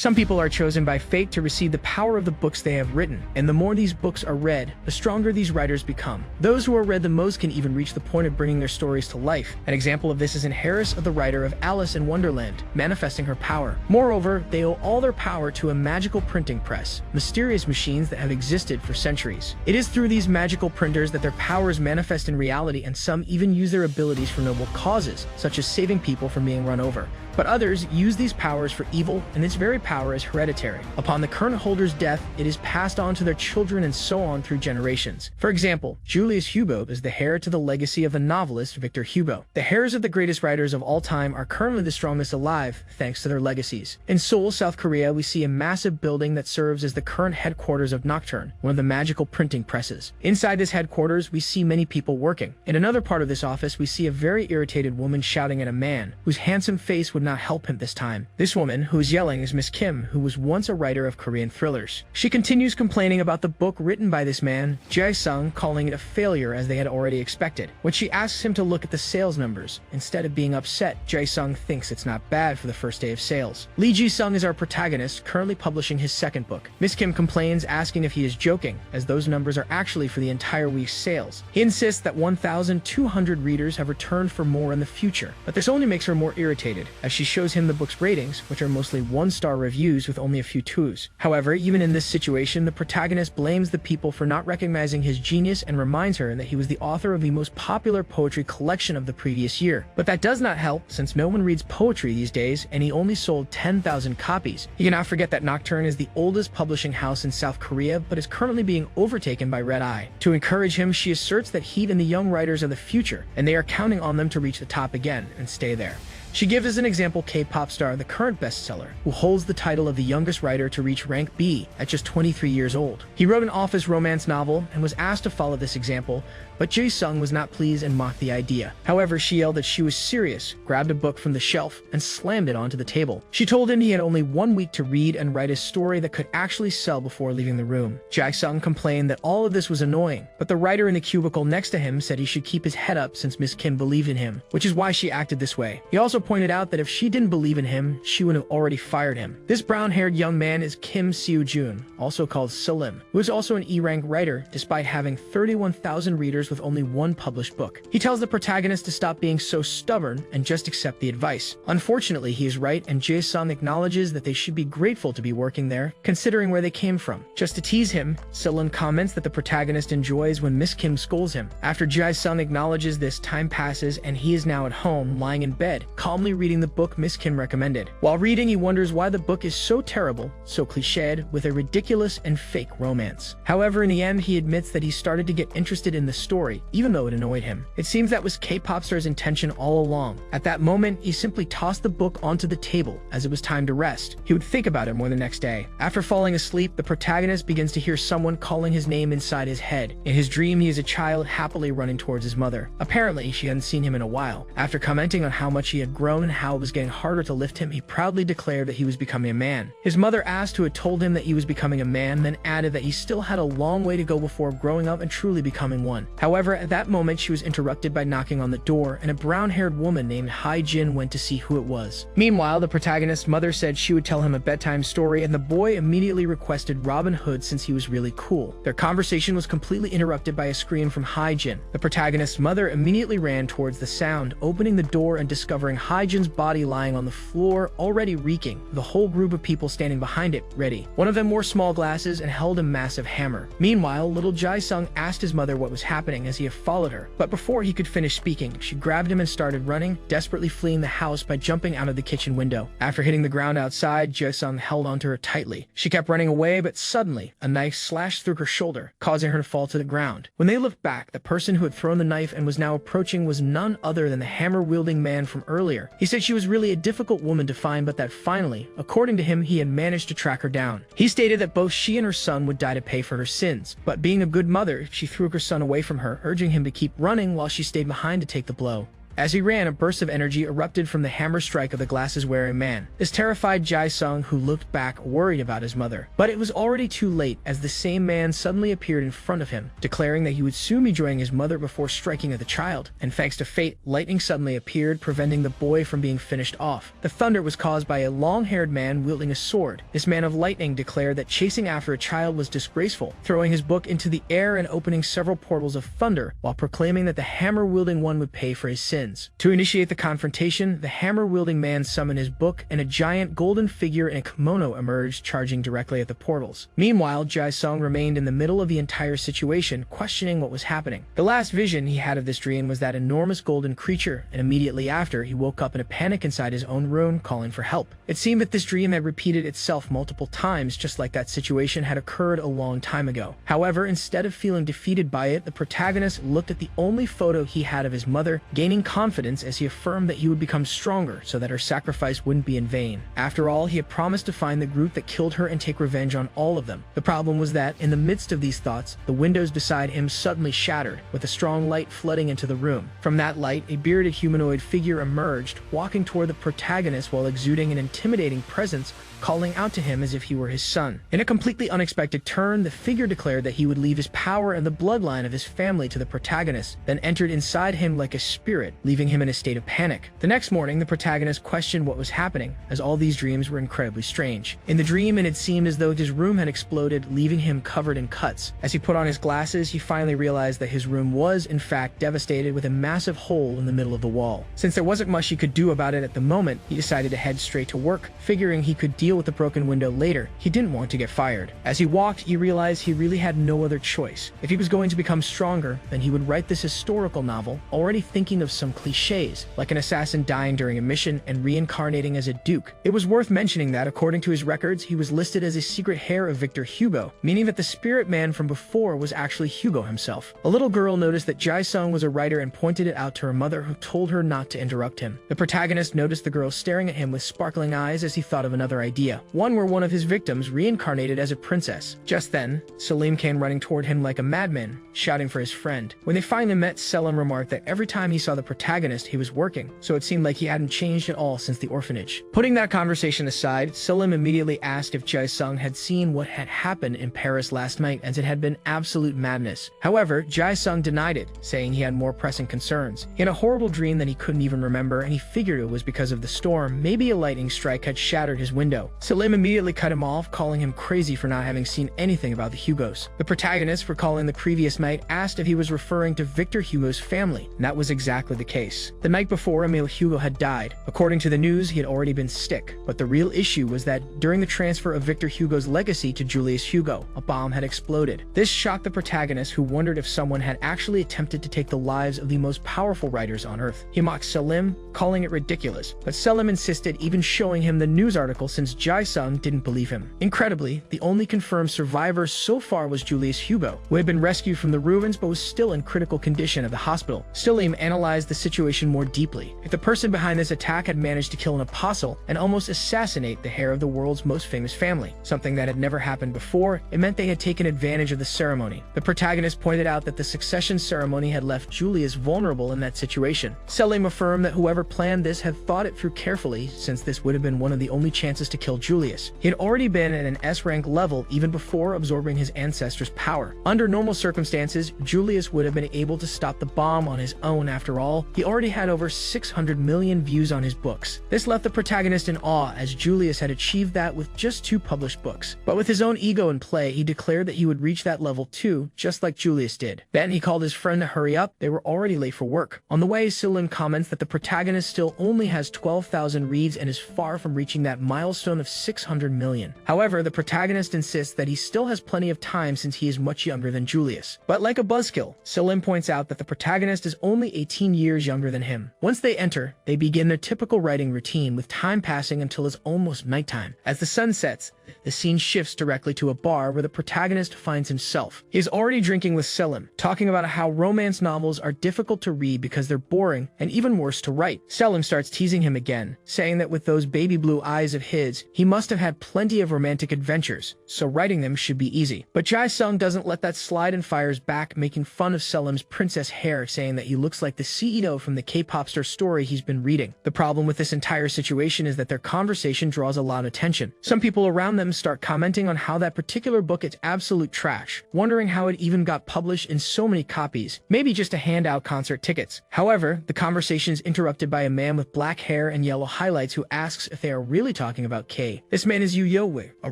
Some people are chosen by fate to receive the power of the books they have written, and the more these books are read, the stronger these writers become. Those who are read the most can even reach the point of bringing their stories to life. An example of this is Harris, the writer of Alice in Wonderland, manifesting her power. Moreover, they owe all their power to a magical printing press, mysterious machines that have existed for centuries. It is through these magical printers that their powers manifest in reality, and some even use their abilities for noble causes, such as saving people from being run over. But others use these powers for evil, and this very power is hereditary. Upon the current holder's death, it is passed on to their children and so on through generations. For example, Julius Hugo is the heir to the legacy of the novelist Victor Hugo. The heirs of the greatest writers of all time are currently the strongest alive, thanks to their legacies. In Seoul, South Korea, we see a massive building that serves as the current headquarters of Nocturne, one of the magical printing presses. Inside this headquarters, we see many people working. In another part of this office, we see a very irritated woman shouting at a man, whose handsome face would not help him this time. This woman, who is yelling, is Miss Kim, who was once a writer of Korean thrillers. She continues complaining about the book written by this man, Jae-sung, calling it a failure as they had already expected. When she asks him to look at the sales numbers, instead of being upset, Jae-sung thinks it's not bad for the first day of sales. Lee Ji-sung is our protagonist, currently publishing his second book. Miss Kim complains, asking if he is joking, as those numbers are actually for the entire week's sales. He insists that 1,200 readers have returned for more in the future, but this only makes her more irritated, as she shows him the book's ratings, which are mostly one-star reviews with only a few twos. However, even in this situation, the protagonist blames the people for not recognizing his genius and reminds her that he was the author of the most popular poetry collection of the previous year. But that does not help, since no one reads poetry these days, and he only sold 10,000 copies. He cannot forget that Nocturne is the oldest publishing house in South Korea, but is currently being overtaken by Red Eye. To encourage him, she asserts that he and the young writers are the future, and they are counting on them to reach the top again and stay there. She gives as an example K-pop star, the current bestseller, who holds the title of the youngest writer to reach rank B at just 23 years old. He wrote an office romance novel and was asked to follow this example, but Jae-sung was not pleased and mocked the idea. However, she yelled that she was serious, grabbed a book from the shelf, and slammed it onto the table. She told him he had only 1 week to read and write a story that could actually sell before leaving the room. Jae-sung complained that all of this was annoying, but the writer in the cubicle next to him said he should keep his head up since Miss Kim believed in him, which is why she acted this way. He also pointed out that if she didn't believe in him, she would have already fired him. This brown-haired young man is Kim Seo-jun, also called Salim, who is also an E-rank writer despite having 31,000 readers with only 1 published book. He tells the protagonist to stop being so stubborn and just accept the advice. Unfortunately, he is right, and Jae-sung acknowledges that they should be grateful to be working there, considering where they came from. Just to tease him, Salim comments that the protagonist enjoys when Miss Kim scolds him. After Jae-sung acknowledges this, time passes and he is now at home, lying in bed, calmly reading the book Miss Kim recommended. While reading, he wonders why the book is so terrible, so cliched, with a ridiculous and fake romance. However, in the end, he admits that he started to get interested in the story, even though it annoyed him. It seems that was K-pop star's intention all along. At that moment, he simply tossed the book onto the table, as it was time to rest. He would think about it more the next day. After falling asleep, the protagonist begins to hear someone calling his name inside his head. In his dream, he is a child happily running towards his mother. Apparently, she hadn't seen him in a while. After commenting on how much he had grown and how it was getting harder to lift him, he proudly declared that he was becoming a man. His mother asked who had told him that he was becoming a man, then added that he still had a long way to go before growing up and truly becoming one. However, at that moment, she was interrupted by knocking on the door, and a brown-haired woman named Hai-jin went to see who it was. Meanwhile, the protagonist's mother said she would tell him a bedtime story, and the boy immediately requested Robin Hood since he was really cool. Their conversation was completely interrupted by a scream from Hai-jin. The protagonist's mother immediately ran towards the sound, opening the door and discovering Hai-jin's body lying on the floor, already reeking, with a whole group of people standing behind it, ready. One of them wore small glasses and held a massive hammer. Meanwhile, little Jae-sung asked his mother what was happening as he had followed her, but before he could finish speaking, she grabbed him and started running, desperately fleeing the house by jumping out of the kitchen window. After hitting the ground outside, Jae-sung held onto her tightly. She kept running away, but suddenly, a knife slashed through her shoulder, causing her to fall to the ground. When they looked back, the person who had thrown the knife and was now approaching was none other than the hammer-wielding man from earlier. He said she was really a difficult woman to find, but that finally, according to him, he had managed to track her down. He stated that both she and her son would die to pay for her sins, but being a good mother, she threw her son away from her, urging him to keep running while she stayed behind to take the blow. As he ran, a burst of energy erupted from the hammer strike of the glasses-wearing man. This terrified Jae-sung, who looked back, worried about his mother. But it was already too late, as the same man suddenly appeared in front of him, declaring that he would soon be joining his mother before striking at the child. And thanks to fate, lightning suddenly appeared, preventing the boy from being finished off. The thunder was caused by a long-haired man wielding a sword. This man of lightning declared that chasing after a child was disgraceful, throwing his book into the air and opening several portals of thunder, while proclaiming that the hammer-wielding one would pay for his sins. To initiate the confrontation, the hammer-wielding man summoned his book, and a giant golden figure in a kimono emerged, charging directly at the portals. Meanwhile, Jae-sung remained in the middle of the entire situation, questioning what was happening. The last vision he had of this dream was that enormous golden creature, and immediately after, he woke up in a panic inside his own room, calling for help. It seemed that this dream had repeated itself multiple times, just like that situation had occurred a long time ago. However, instead of feeling defeated by it, the protagonist looked at the only photo he had of his mother, gaining confidence as he affirmed that he would become stronger so that her sacrifice wouldn't be in vain. After all, he had promised to find the group that killed her and take revenge on all of them. The problem was that, in the midst of these thoughts, the windows beside him suddenly shattered, with a strong light flooding into the room. From that light, a bearded humanoid figure emerged, walking toward the protagonist while exuding an intimidating presence, calling out to him as if he were his son. In a completely unexpected turn, the figure declared that he would leave his power and the bloodline of his family to the protagonist, then entered inside him like a spirit, leaving him in a state of panic. The next morning, the protagonist questioned what was happening, as all these dreams were incredibly strange. In the dream, it had seemed as though his room had exploded, leaving him covered in cuts. As he put on his glasses, he finally realized that his room was, in fact, devastated with a massive hole in the middle of the wall. Since there wasn't much he could do about it at the moment, he decided to head straight to work, figuring he could deal with the broken window later. He didn't want to get fired. As he walked, he realized he really had no other choice. If he was going to become stronger, then he would write this historical novel, already thinking of some cliches, like an assassin dying during a mission and reincarnating as a duke. It was worth mentioning that, according to his records, he was listed as a secret heir of Victor Hugo, meaning that the spirit man from before was actually Hugo himself. A little girl noticed that Jae-sung was a writer and pointed it out to her mother, who told her not to interrupt him. The protagonist noticed the girl staring at him with sparkling eyes as he thought of another idea, one where one of his victims reincarnated as a princess. Just then, Selim came running toward him like a madman, shouting for his friend. When they finally met, Selim remarked that every time he saw the protagonist, he was working, so it seemed like he hadn't changed at all since the orphanage. Putting that conversation aside, Selim immediately asked if Jae-sung had seen what had happened in Paris last night, as it had been absolute madness. However, Jae-sung denied it, saying he had more pressing concerns. He had a horrible dream that he couldn't even remember, and he figured it was because of the storm. Maybe a lightning strike had shattered his window. Selim immediately cut him off, calling him crazy for not having seen anything about the Hugos. The protagonist, recalling the previous night, asked if he was referring to Victor Hugo's family, and that was exactly the case. The night before, Emile Hugo had died. According to the news, he had already been sick, but the real issue was that during the transfer of Victor Hugo's legacy to Julius Hugo, a bomb had exploded. This shocked the protagonist, who wondered if someone had actually attempted to take the lives of the most powerful writers on Earth. He mocked Selim, calling it ridiculous, but Selim insisted, even showing him the news article, since Jae-sung didn't believe him. Incredibly, the only confirmed survivor so far was Julius Hugo, who had been rescued from the ruins but was still in critical condition at the hospital. Selim analyzed the situation more deeply. If the person behind this attack had managed to kill an apostle and almost assassinate the heir of the world's most famous family, something that had never happened before, it meant they had taken advantage of the ceremony. The protagonist pointed out that the succession ceremony had left Julius vulnerable in that situation. Selim affirmed that whoever planned this had thought it through carefully, since this would have been one of the only chances to kill Julius. He had already been at an S-rank level even before absorbing his ancestors' power. Under normal circumstances, Julius would have been able to stop the bomb on his own. After all, he already had over 600 million views on his books. This left the protagonist in awe, as Julius had achieved that with just 2 published books. But with his own ego in play, he declared that he would reach that level too, just like Julius did. Then he called his friend to hurry up. They were already late for work. On the way, Selim comments that the protagonist still only has 12,000 reads and is far from reaching that milestone of 600 million. However, the protagonist insists that he still has plenty of time since he is much younger than Julius. But like a buzzkill, Selim points out that the protagonist is only 18 years younger than him. Once they enter, they begin their typical writing routine, with time passing until it's almost nighttime. As the sun sets, the scene shifts directly to a bar where the protagonist finds himself. He is already drinking with Selim, talking about how romance novels are difficult to read because they're boring and even worse to write. Selim starts teasing him again, saying that with those baby blue eyes of his, he must have had plenty of romantic adventures, so writing them should be easy. But Jae-sung doesn't let that slide and fires back, making fun of Selim's princess hair, saying that he looks like the CEO from the K-pop star story he's been reading. The problem with this entire situation is that their conversation draws a lot of attention. Some people around them start commenting on how that particular book is absolute trash, wondering how it even got published in so many copies, maybe just to hand out concert tickets. However, the conversation is interrupted by a man with black hair and yellow highlights who asks if they are really talking about K. This man is Yu Yo-woo, a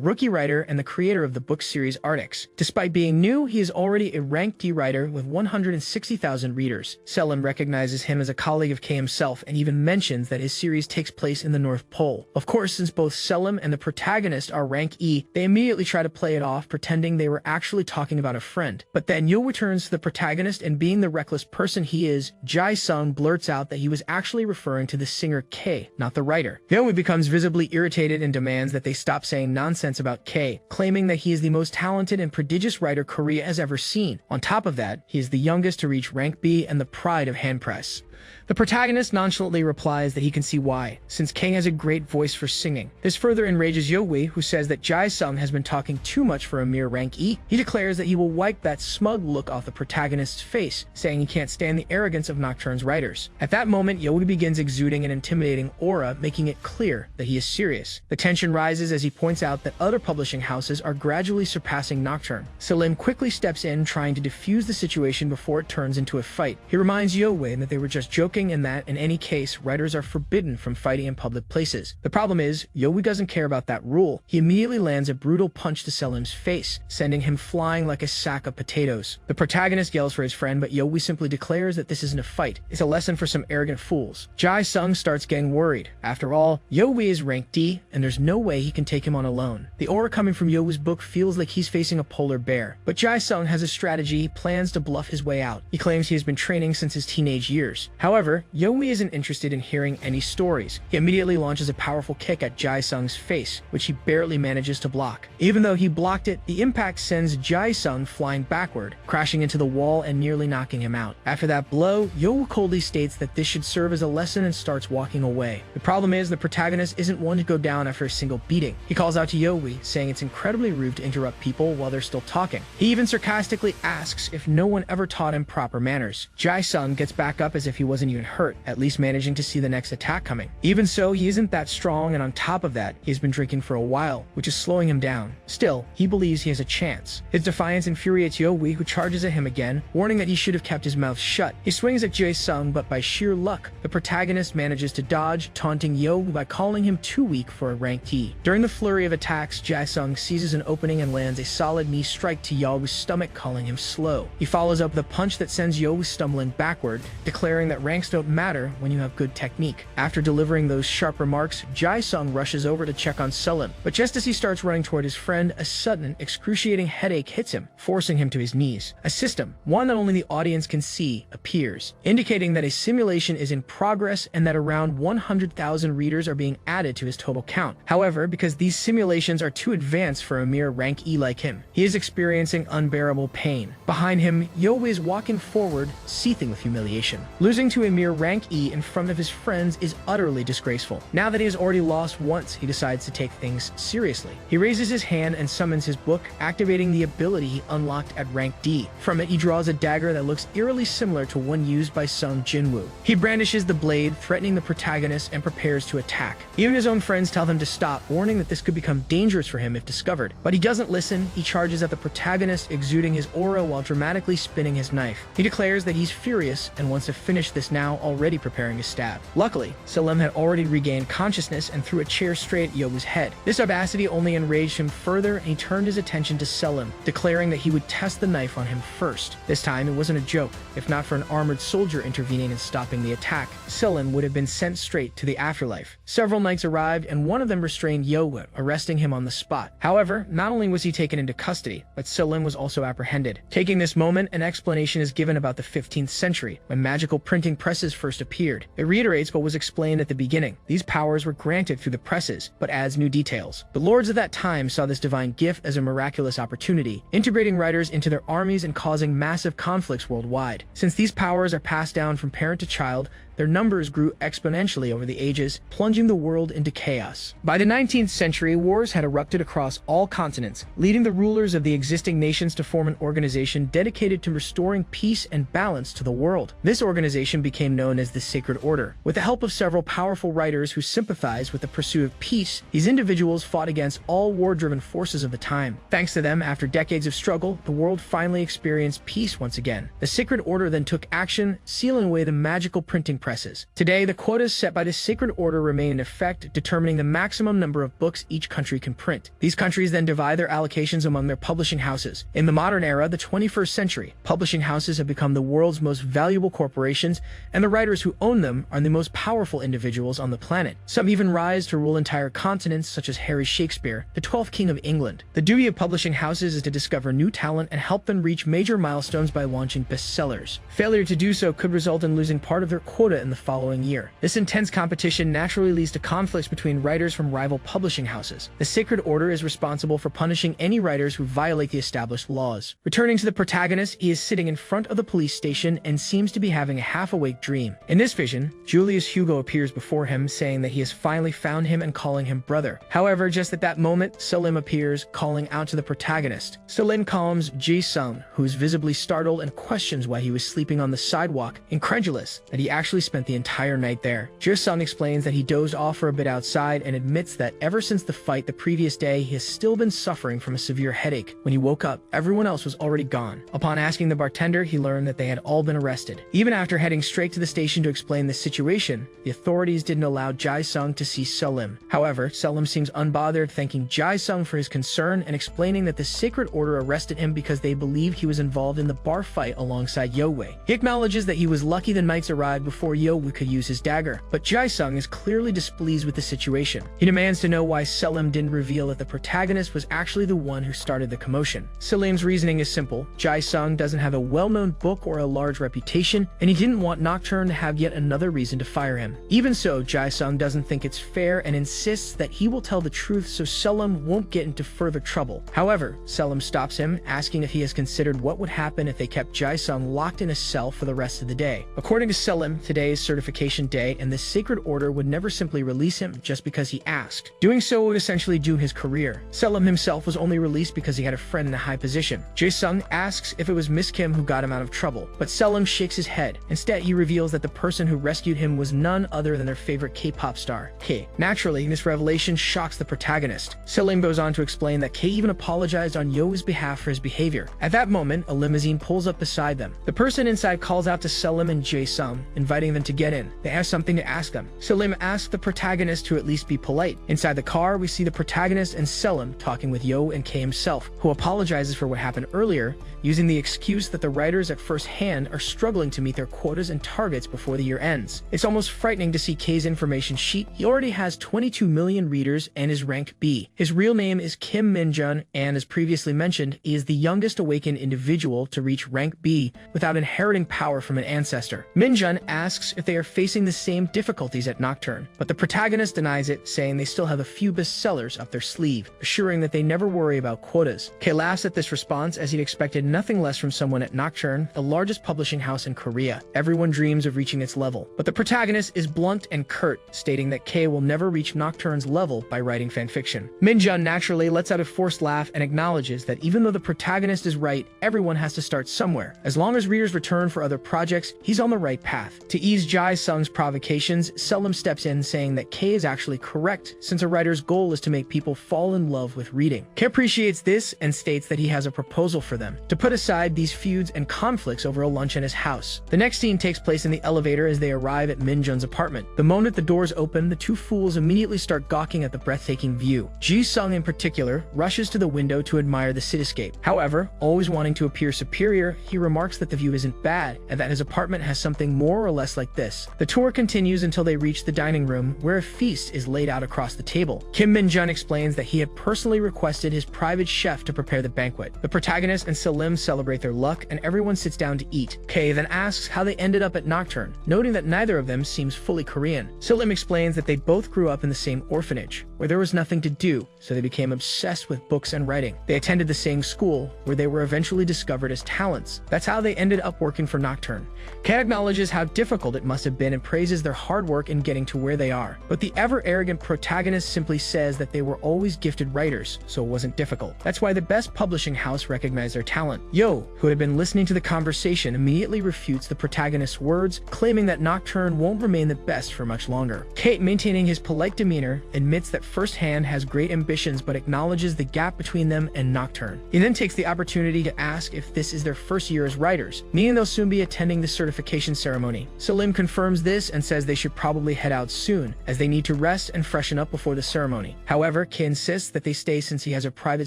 rookie writer and the creator of the book series Artix. Despite being new, he is already a rank D writer with 160,000 readers. Selim recognizes him as a colleague of K himself and even mentions that his series takes place in the North Pole. Of course, since both Selim and the protagonist are rank E, they immediately try to play it off, pretending they were actually talking about a friend. But then Yo returns to the protagonist, and being the reckless person he is, Jae-sung blurts out that he was actually referring to the singer K, not the writer. Yo becomes visibly irritated and demands that they stop saying nonsense about K, claiming that he is the most talented and prodigious writer Korea has ever seen. On top of that, he is the youngest to reach rank B and the pride of hand press. The protagonist nonchalantly replies that he can see why, since K has a great voice for singing. This further enrages Yo-woo, who says that Jae-sung has been talking too much for a mere rank E. He declares that he will wipe that smug look off the protagonist's face, saying he can't stand the arrogance of Nocturne's writers. At that moment, Yo-woo begins exuding an intimidating aura, making it clear that he is serious. The tension rises as he points out that other publishing houses are gradually surpassing Nocturne. Selim quickly steps in, trying to defuse the situation before it turns into a fight. He reminds Yo-woo that they were just joking and that, in any case, writers are forbidden from fighting in public places. The problem is, Yo-woo doesn't care about that rule. He immediately lands a brutal punch to Selim's face, sending him flying like a sack of potatoes. The protagonist yells for his friend, but Yo-woo simply declares that this isn't a fight. It's a lesson for some arrogant fools. Jae-sung starts getting worried. After all, Yo-woo is rank D, and there's no way he can take him on alone. The aura coming from Yo-woo's book feels like he's facing a polar bear. But Jae-sung has a strategy. He plans to bluff his way out. He claims he has been training since his teenage years. However, Yo-woo isn't interested in hearing any stories. He immediately launches a powerful kick at Jae-sung's face, which he barely manages to block. Even though he blocked it, the impact sends Jae-sung flying backward, crashing into the wall and nearly knocking him out. After that blow, Yo-woo coldly states that this should serve as a lesson and starts walking away. The problem is, the protagonist isn't one to go down after a single beating. He calls out to Yo-woo, saying it's incredibly rude to interrupt people while they're still talking. He even sarcastically asks if no one ever taught him proper manners. Jae-sung gets back up as if he wasn't even hurt, at least managing to see the next attack coming. Even so, he isn't that strong, and on top of that, he's been drinking for a while, which is slowing him down. Still, he believes he has a chance. His defiance infuriates Yo-woo, who charges at him again, warning that he should have kept his mouth shut. He swings at Jae-sung, but by sheer luck, the protagonist manages to dodge, taunting Yo-woo by calling him too weak for a rank D. During the flurry of attacks, Jae-sung seizes an opening and lands a solid knee strike to Yo-woo's stomach, calling him slow. He follows up with a punch that sends Yo-woo stumbling backward, declaring that ranks don't matter when you have good technique. After delivering those sharp remarks, Jae-sung rushes over to check on Selim, but just as he starts running toward his friend, a sudden, excruciating headache hits him, forcing him to his knees. A system, one that only the audience can see, appears, indicating that a simulation is in progress and that around 100,000 readers are being added to his total count. However, because these simulations are too advanced for a mere rank E like him, he is experiencing unbearable pain. Behind him, Yo is walking forward, seething with humiliation. Losing to a mere rank E in front of his friends is utterly disgraceful. Now that he has already lost once, he decides to take things seriously. He raises his hand and summons his book, activating the ability he unlocked at rank D. From it, he draws a dagger that looks eerily similar to one used by Sung Jinwoo. He brandishes the blade, threatening the protagonist, and prepares to attack. Even his own friends tell him to stop, warning that this could become dangerous for him if discovered. But he doesn't listen. He charges at the protagonist, exuding his aura while dramatically spinning his knife. He declares that he's furious and wants to finish this now, already preparing to stab. Luckily, Selim had already regained consciousness and threw a chair straight at Yobu's head. This audacity only enraged him further, and he turned his attention to Selim, declaring that he would test the knife on him first. This time, it wasn't a joke. If not for an armored soldier intervening and stopping the attack, Selim would have been sent straight to the afterlife. Several knights arrived, and one of them restrained Yobu, arresting him on the spot. However, not only was he taken into custody, but Selim was also apprehended. Taking this moment, an explanation is given about the 15th century, when magical printing presses first appeared. It reiterates what was explained at the beginning. These powers were granted through the presses, but adds new details. The lords of that time saw this divine gift as a miraculous opportunity, integrating writers into their armies and causing massive conflicts worldwide. Since these powers are passed down from parent to child, their numbers grew exponentially over the ages, plunging the world into chaos. By the 19th century, wars had erupted across all continents, leading the rulers of the existing nations to form an organization dedicated to restoring peace and balance to the world. This organization became known as the Sacred Order. With the help of several powerful writers who sympathized with the pursuit of peace, these individuals fought against all war-driven forces of the time. Thanks to them, after decades of struggle, the world finally experienced peace once again. The Sacred Order then took action, sealing away the magical printing presses. Today, the quotas set by the Sacred Order remain in effect, determining the maximum number of books each country can print. These countries then divide their allocations among their publishing houses. In the modern era, the 21st century, publishing houses have become the world's most valuable corporations, and the writers who own them are the most powerful individuals on the planet. Some even rise to rule entire continents, such as Harry Shakespeare, the 12th King of England. The duty of publishing houses is to discover new talent and help them reach major milestones by launching bestsellers. Failure to do so could result in losing part of their quota in the following year. This intense competition naturally leads to conflicts between writers from rival publishing houses. The Sacred Order is responsible for punishing any writers who violate the established laws. Returning to the protagonist, he is sitting in front of the police station and seems to be having a half-awake dream. In this vision, Julius Hugo appears before him, saying that he has finally found him and calling him brother. However, just at that moment, Selim appears, calling out to the protagonist. Selim calms Ji-sung, who is visibly startled and questions why he was sleeping on the sidewalk, incredulous that he actually spent the entire night there. Ji-sung explains that he dozed off for a bit outside and admits that ever since the fight the previous day, he has still been suffering from a severe headache. When he woke up, everyone else was already gone. Upon asking the bartender, he learned that they had all been arrested. Even after heading straight to the station to explain the situation, the authorities didn't allow Ji-sung to see Selim. However, Selim seems unbothered, thanking Ji-sung for his concern and explaining that the Sacred Order arrested him because they believed he was involved in the bar fight alongside Yowei. He acknowledges that he was lucky the knights arrived before Yowei could use his dagger, but Ji-sung is clearly displeased with the situation. He demands to know why Selim didn't reveal that the protagonist was actually the one who started the commotion. Selim's reasoning is simple. Ji-sung doesn't have a well-known book or a large reputation, and he didn't want Nocturne to have yet another reason to fire him. Even so, Ji-sung doesn't think it's fair and insists that he will tell the truth so Selim won't get into further trouble. However, Selim stops him, asking if he has considered what would happen if they kept Ji-sung locked in a cell for the rest of the day. According to Selim, today is certification day, and the Sacred Order would never simply release him just because he asked. Doing so would essentially doom his career. Selim himself was only released because he had a friend in a high position. Ji-sung asks if it was Miss Kim who got him out of trouble, but Selim shakes his head. Instead, he reveals that the person who rescued him was none other than their favorite K-pop star, K. Naturally, this revelation shocks the protagonist. Selim goes on to explain that K even apologized on Yo's behalf for his behavior. At that moment, a limousine pulls up beside them. The person inside calls out to Selim and Ji-sung, inviting them to get in. They have something to ask them. Selim asks the protagonist to at least be polite. Inside the car, we see the protagonist and Selim talking with Yo and K himself, who apologizes for what happened earlier, using the excuse that the writers at first hand are struggling to meet their quotas and targets before the year ends. It's almost frightening to see K's information sheet. He already has 22 million readers and is rank B. His real name is Kim Min-jun, and as previously mentioned, he is the youngest awakened individual to reach rank B without inheriting power from an ancestor. Min-jun asks if they are facing the same difficulties at Nocturne, but the protagonist denies it, saying they still have a few bestsellers up their sleeve, assuring that they never worry about quotas. K laughs at this response, as he'd expected nothing less from someone at Nocturne, the largest publishing house in Korea. Everyone dreams of reaching its level, but the protagonist is blunt and curt, stating that K will never reach Nocturne's level by writing fanfiction. Min-jun naturally lets out a forced laugh and acknowledges that even though the protagonist is right, everyone has to start somewhere. As long as readers return for other projects, he's on the right path. To ease Ji-sung's provocations, Selim steps in, saying that K is actually correct, since a writer's goal is to make people fall in love with reading. K appreciates this and states that he has a proposal for them, to put aside these feuds and conflicts over a lunch in his house. The next scene takes place in the elevator as they arrive at Min-jun's apartment. The moment the doors open, the two fools immediately start gawking at the breathtaking view. Ji-sung in particular rushes to the window to admire the cityscape. However, always wanting to appear superior, he remarks that the view isn't bad and that his apartment has something more or less like this. The tour continues until they reach the dining room, where a feast is laid out across the table. Kim Min-jun explains that he had personally requested his private chef to prepare the banquet. The protagonist and Selim celebrate their luck, and everyone sits down to eat. K then asks how they ended up at Nocturne, noting that neither of them seems fully Korean. Selim explains that they both grew up in the same orphanage. where there was nothing to do, so they became obsessed with books and writing. They attended the same school, where they were eventually discovered as talents. That's how they ended up working for Nocturne. Kei acknowledges how difficult it must have been and praises their hard work in getting to where they are. But the ever-arrogant protagonist simply says that they were always gifted writers, so it wasn't difficult. That's why the best publishing house recognized their talent. Yo, who had been listening to the conversation, immediately refutes the protagonist's words, claiming that Nocturne won't remain the best for much longer. Kate, maintaining his polite demeanor, admits that First Hand has great ambitions but acknowledges the gap between them and Nocturne. He then takes the opportunity to ask if this is their first year as writers, meaning they'll soon be attending the certification ceremony. Salim confirms this and says they should probably head out soon, as they need to rest and freshen up before the ceremony. However, Kei insists that they stay since he has a private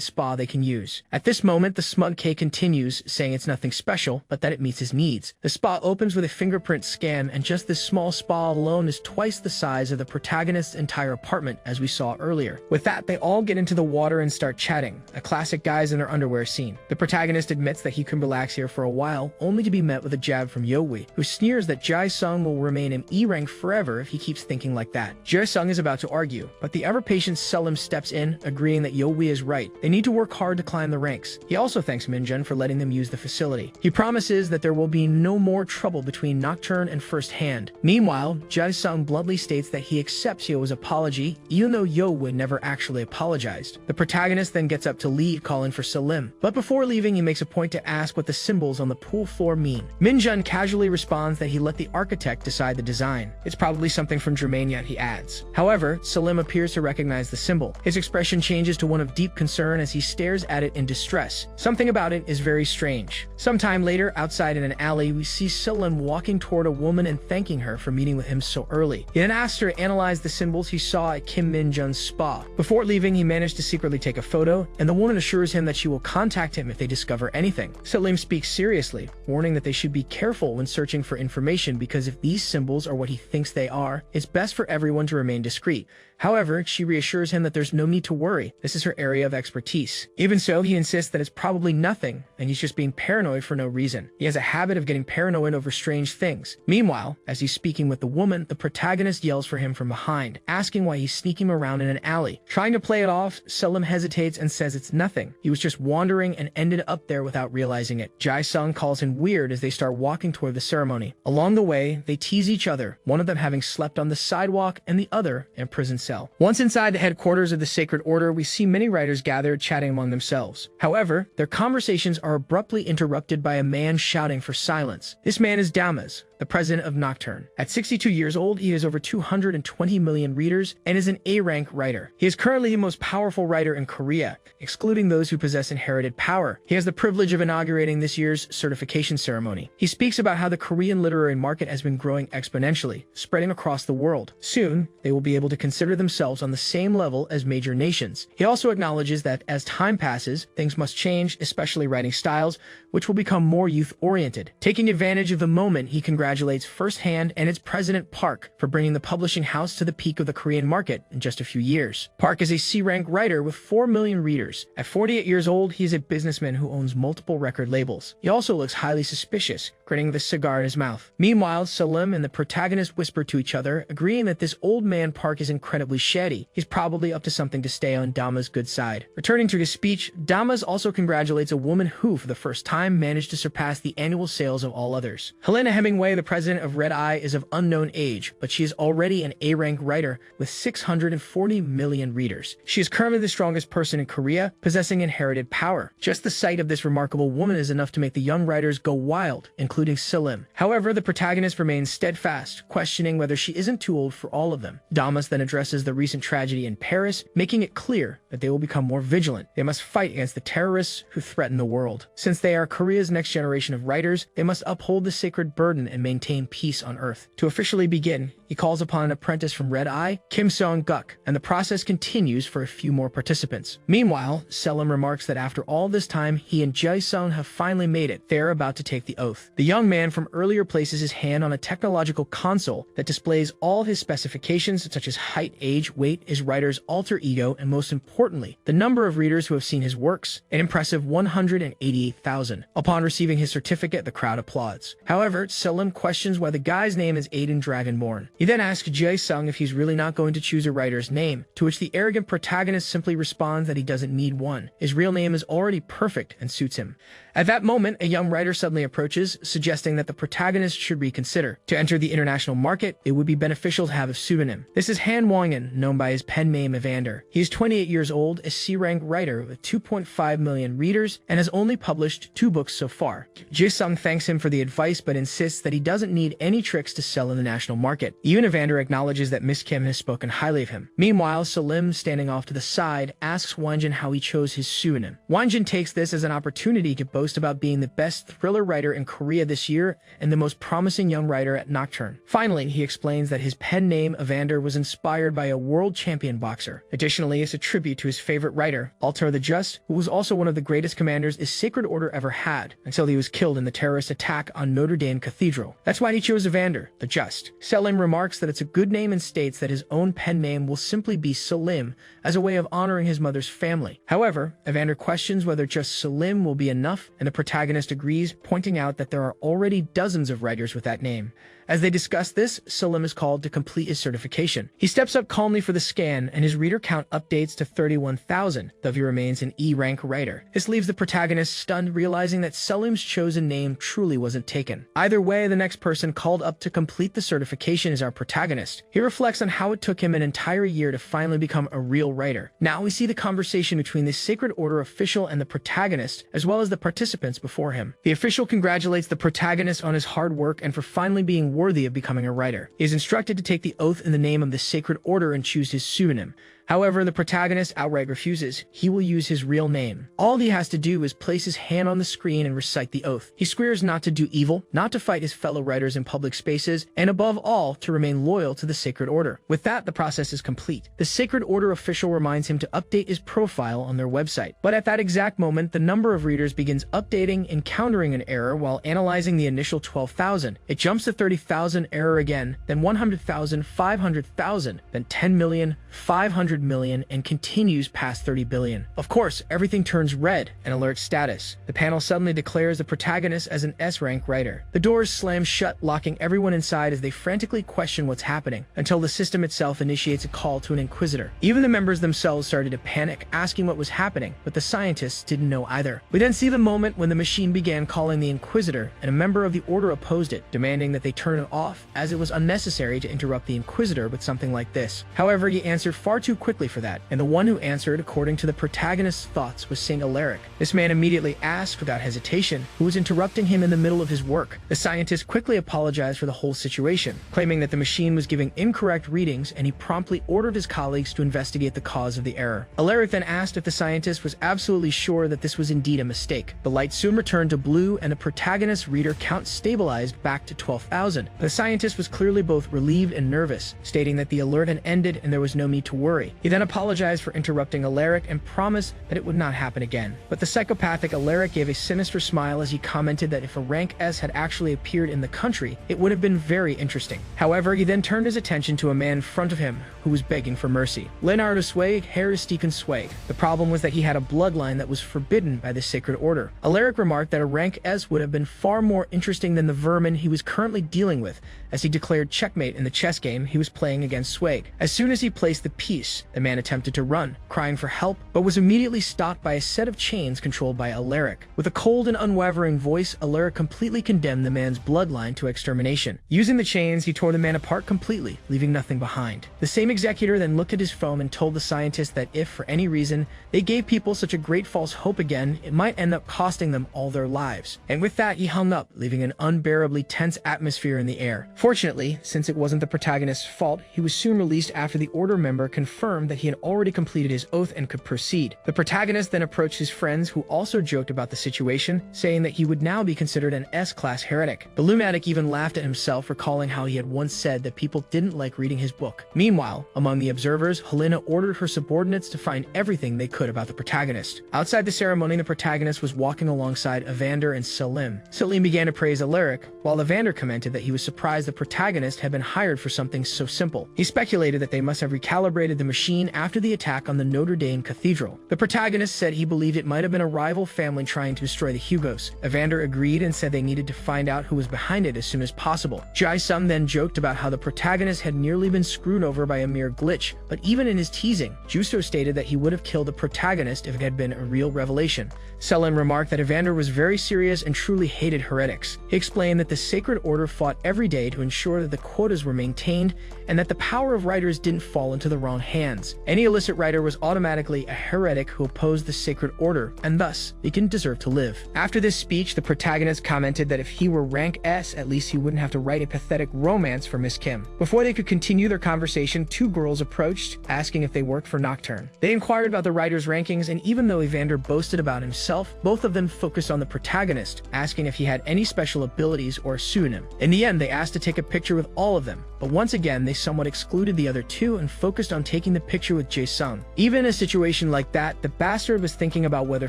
spa they can use. At this moment, the smug Kei continues, saying it's nothing special, but that it meets his needs. The spa opens with a fingerprint scan, and just this small spa alone is twice the size of the protagonist's entire apartment, as we saw earlier. With that, they all get into the water and start chatting, a classic guys in their underwear scene. The protagonist admits that he can relax here for a while, only to be met with a jab from Yowei, who sneers that Jae-sung will remain in E-rank forever if he keeps thinking like that. Jae-sung is about to argue, but the ever-patient Selim steps in, agreeing that Yowei is right. They need to work hard to climb the ranks. He also thanks Minjun for letting them use the facility. He promises that there will be no more trouble between Nocturne and First Hand. Meanwhile, Jae-sung bluntly states that he accepts Yo's apology, even though Yowei never actually apologized. The protagonist then gets up to leave, calling for Salim. But before leaving, he makes a point to ask what the symbols on the pool floor mean. Minjun casually responds that he let the architect decide the design. It's probably something from Germania, he adds. However, Salim appears to recognize the symbol. His expression changes to one of deep concern as he stares at it in distress. Something about it is very strange. Sometime later, outside in an alley, we see Salim walking toward a woman and thanking her for meeting with him so early. He then asks her to analyze the symbols he saw at Kim Minjun's spa. Before leaving, he managed to secretly take a photo, and the woman assures him that she will contact him if they discover anything. Salim speaks seriously, warning that they should be careful when searching for information because if these symbols are what he thinks they are, it's best for everyone to remain discreet. However, she reassures him that there's no need to worry. This is her area of expertise. Even so, he insists that it's probably nothing, and he's just being paranoid for no reason. He has a habit of getting paranoid over strange things. Meanwhile, as he's speaking with the woman, the protagonist yells for him from behind, asking why he's sneaking around in an alley. Trying to play it off, Selim hesitates and says it's nothing. He was just wandering and ended up there without realizing it. Jae-sung calls him weird as they start walking toward the ceremony. Along the way, they tease each other, one of them having slept on the sidewalk and the other in a prison cell. Once inside the headquarters of the Sacred Order, we see many writers gathered chatting among themselves. However, their conversations are abruptly interrupted by a man shouting for silence. This man is Damas, the president of Nocturne. At 62 years old, he has over 220 million readers and is an A-rank writer. He is currently the most powerful writer in Korea, excluding those who possess inherited power. He has the privilege of inaugurating this year's certification ceremony. He speaks about how the Korean literary market has been growing exponentially, spreading across the world. Soon, they will be able to consider themselves on the same level as major nations. He also acknowledges that as time passes, things must change, especially writing styles, which will become more youth-oriented. Taking advantage of the moment, he congratulates First Hand and its president Park for bringing the publishing house to the peak of the Korean market in just a few years. Park is a C-rank writer with 4 million readers. At 48 years old, he is a businessman who owns multiple record labels. He also looks highly suspicious, grinning with a cigar in his mouth. Meanwhile, Salim and the protagonist whisper to each other, agreeing that this old man Park is incredibly shady. He's probably up to something to stay on Dama's good side. Returning to his speech, Damas also congratulates a woman who, for the first time, managed to surpass the annual sales of all others. Helena Hemingway, the president of Red Eye, is of unknown age, but she is already an A-rank writer with 640 million readers. She is currently the strongest person in Korea, possessing inherited power. Just the sight of this remarkable woman is enough to make the young writers go wild, including Salim. However, the protagonist remains steadfast, questioning whether she isn't too old for all of them. Damas then addresses the recent tragedy in Paris, making it clear that they will become more vigilant. They must fight against the terrorists who threaten the world. Since they are Korea's next generation of writers, they must uphold the sacred burden and maintain peace on Earth. To officially begin, he calls upon an apprentice from Red Eye, Kim Seong-guk, and the process continues for a few more participants. Meanwhile, Selim remarks that after all this time, he and Jae-sung have finally made it. They are about to take the oath. The young man from earlier places his hand on a technological console that displays all his specifications such as height, age, weight, his writer's alter ego, and most importantly, the number of readers who have seen his works, an impressive 188,000. Upon receiving his certificate, the crowd applauds. However, Selim questions why the guy's name is Aiden Dragonborn. He then asks Jae-sung if he's really not going to choose a writer's name, to which the arrogant protagonist simply responds that he doesn't need one. His real name is already perfect and suits him. At that moment, a young writer suddenly approaches, suggesting that the protagonist should reconsider. To enter the international market, it would be beneficial to have a pseudonym. This is Han Wongan, known by his pen name Evander. He is 28 years old, a C-rank writer with 2.5 million readers, and has only published 2 books so far. Jae-sung thanks him for the advice but insists that he doesn't need any tricks to sell in the national market. Even Evander acknowledges that Miss Kim has spoken highly of him. Meanwhile, Salim, standing off to the side, asks Wanjin how he chose his pseudonym. Wanjin takes this as an opportunity to boast about being the best thriller writer in Korea this year and the most promising young writer at Nocturne. Finally, he explains that his pen name Evander was inspired by a world champion boxer. Additionally, it's a tribute to his favorite writer, Altar the Just, who was also one of the greatest commanders his Sacred Order ever had, until he was killed in the terrorist attack on Notre Dame Cathedral. That's why he chose Evander the Just. Selim remarks that it's a good name and states that his own pen name will simply be Salim, as a way of honoring his mother's family. However, Evander questions whether just Salim will be enough, and the protagonist agrees, pointing out that there are already dozens of writers with that name. As they discuss this, Salim is called to complete his certification. He steps up calmly for the scan, and his reader count updates to 31,000, though he remains an E-rank writer. This leaves the protagonist stunned, realizing that Salim's chosen name truly wasn't taken. Either way, the next person called up to complete the certification is our protagonist. He reflects on how it took him an entire year to finally become a real writer. Now we see the conversation between the Sacred Order official and the protagonist, as well as the participants before him. The official congratulates the protagonist on his hard work and for finally being worthy of becoming a writer. He is instructed to take the oath in the name of the Sacred Order and choose his pseudonym. However, the protagonist outright refuses. He will use his real name. All he has to do is place his hand on the screen and recite the oath. He swears not to do evil, not to fight his fellow writers in public spaces, and above all, to remain loyal to the Sacred Order. With that, the process is complete. The Sacred Order official reminds him to update his profile on their website. But at that exact moment, the number of readers begins updating, encountering an error while analyzing the initial 12,000. It jumps to 30,000, error again, then 100,000, 500,000, then 10 million, 500 million, and continues past 30 billion. Of course, everything turns red and alert status. The panel suddenly declares the protagonist as an S-rank writer. The doors slam shut, locking everyone inside as they frantically question what's happening, until the system itself initiates a call to an inquisitor. Even the members themselves started to panic, asking what was happening, but the scientists didn't know either. We then see the moment when the machine began calling the inquisitor, and a member of the order opposed it, demanding that they turn it off, as it was unnecessary to interrupt the inquisitor with something like this. However, he answered far too quickly for that, and the one who answered, according to the protagonist's thoughts, was Saint Alaric. This man immediately asked, without hesitation, who was interrupting him in the middle of his work. The scientist quickly apologized for the whole situation, claiming that the machine was giving incorrect readings, and he promptly ordered his colleagues to investigate the cause of the error. Alaric then asked if the scientist was absolutely sure that this was indeed a mistake. The light soon returned to blue, and the protagonist's reader count stabilized back to 12,000. The scientist was clearly both relieved and nervous, stating that the alert had ended and there was no need to worry. He then apologized for interrupting Alaric and promised that it would not happen again. But the psychopathic Alaric gave a sinister smile as he commented that if a rank S had actually appeared in the country, it would have been very interesting. However, he then turned his attention to a man in front of him who was begging for mercy. Leonardo Swag, Harris Deacon Swag. The problem was that he had a bloodline that was forbidden by the Sacred Order. Alaric remarked that a rank S would have been far more interesting than the vermin he was currently dealing with, as he declared checkmate in the chess game he was playing against Swag. As soon as he placed the piece, the man attempted to run, crying for help, but was immediately stopped by a set of chains controlled by Alaric. With a cold and unwavering voice, Alaric completely condemned the man's bloodline to extermination. Using the chains, he tore the man apart completely, leaving nothing behind. The same executor then looked at his phone and told the scientist that if, for any reason, they gave people such a great false hope again, it might end up costing them all their lives. And with that, he hung up, leaving an unbearably tense atmosphere in the air. Fortunately, since it wasn't the protagonist's fault, he was soon released after the Order member confirmed that he had already completed his oath and could proceed. The protagonist then approached his friends, who also joked about the situation, saying that he would now be considered an S-class heretic. The lunatic even laughed at himself, recalling how he had once said that people didn't like reading his book. Meanwhile, among the observers, Helena ordered her subordinates to find everything they could about the protagonist. Outside the ceremony, the protagonist was walking alongside Evander and Salim. Salim began to praise Alaric, while Evander commented that he was surprised the protagonist had been hired for something so simple. He speculated that they must have recalibrated the machine machine after the attack on the Notre Dame Cathedral. The protagonist said he believed it might have been a rival family trying to destroy the Hugos. Evander agreed and said they needed to find out who was behind it as soon as possible. Jae-sung then joked about how the protagonist had nearly been screwed over by a mere glitch, but even in his teasing, Justo stated that he would have killed the protagonist if it had been a real revelation. Selim remarked that Evander was very serious and truly hated heretics. He explained that the Sacred Order fought every day to ensure that the quotas were maintained and that the power of writers didn't fall into the wrong hands. Any illicit writer was automatically a heretic who opposed the Sacred Order, and thus, they didn't deserve to live. After this speech, the protagonist commented that if he were rank S, at least he wouldn't have to write a pathetic romance for Miss Kim. Before they could continue their conversation, two girls approached, asking if they worked for Nocturne. They inquired about the writer's rankings, and even though Evander boasted about himself, both of them focused on the protagonist, asking if he had any special abilities or a pseudonym. In the end, they asked to take a picture with all of them, but once again, they somewhat excluded the other two and focused on taking the picture with Jae-sung. Even in a situation like that, the bastard was thinking about whether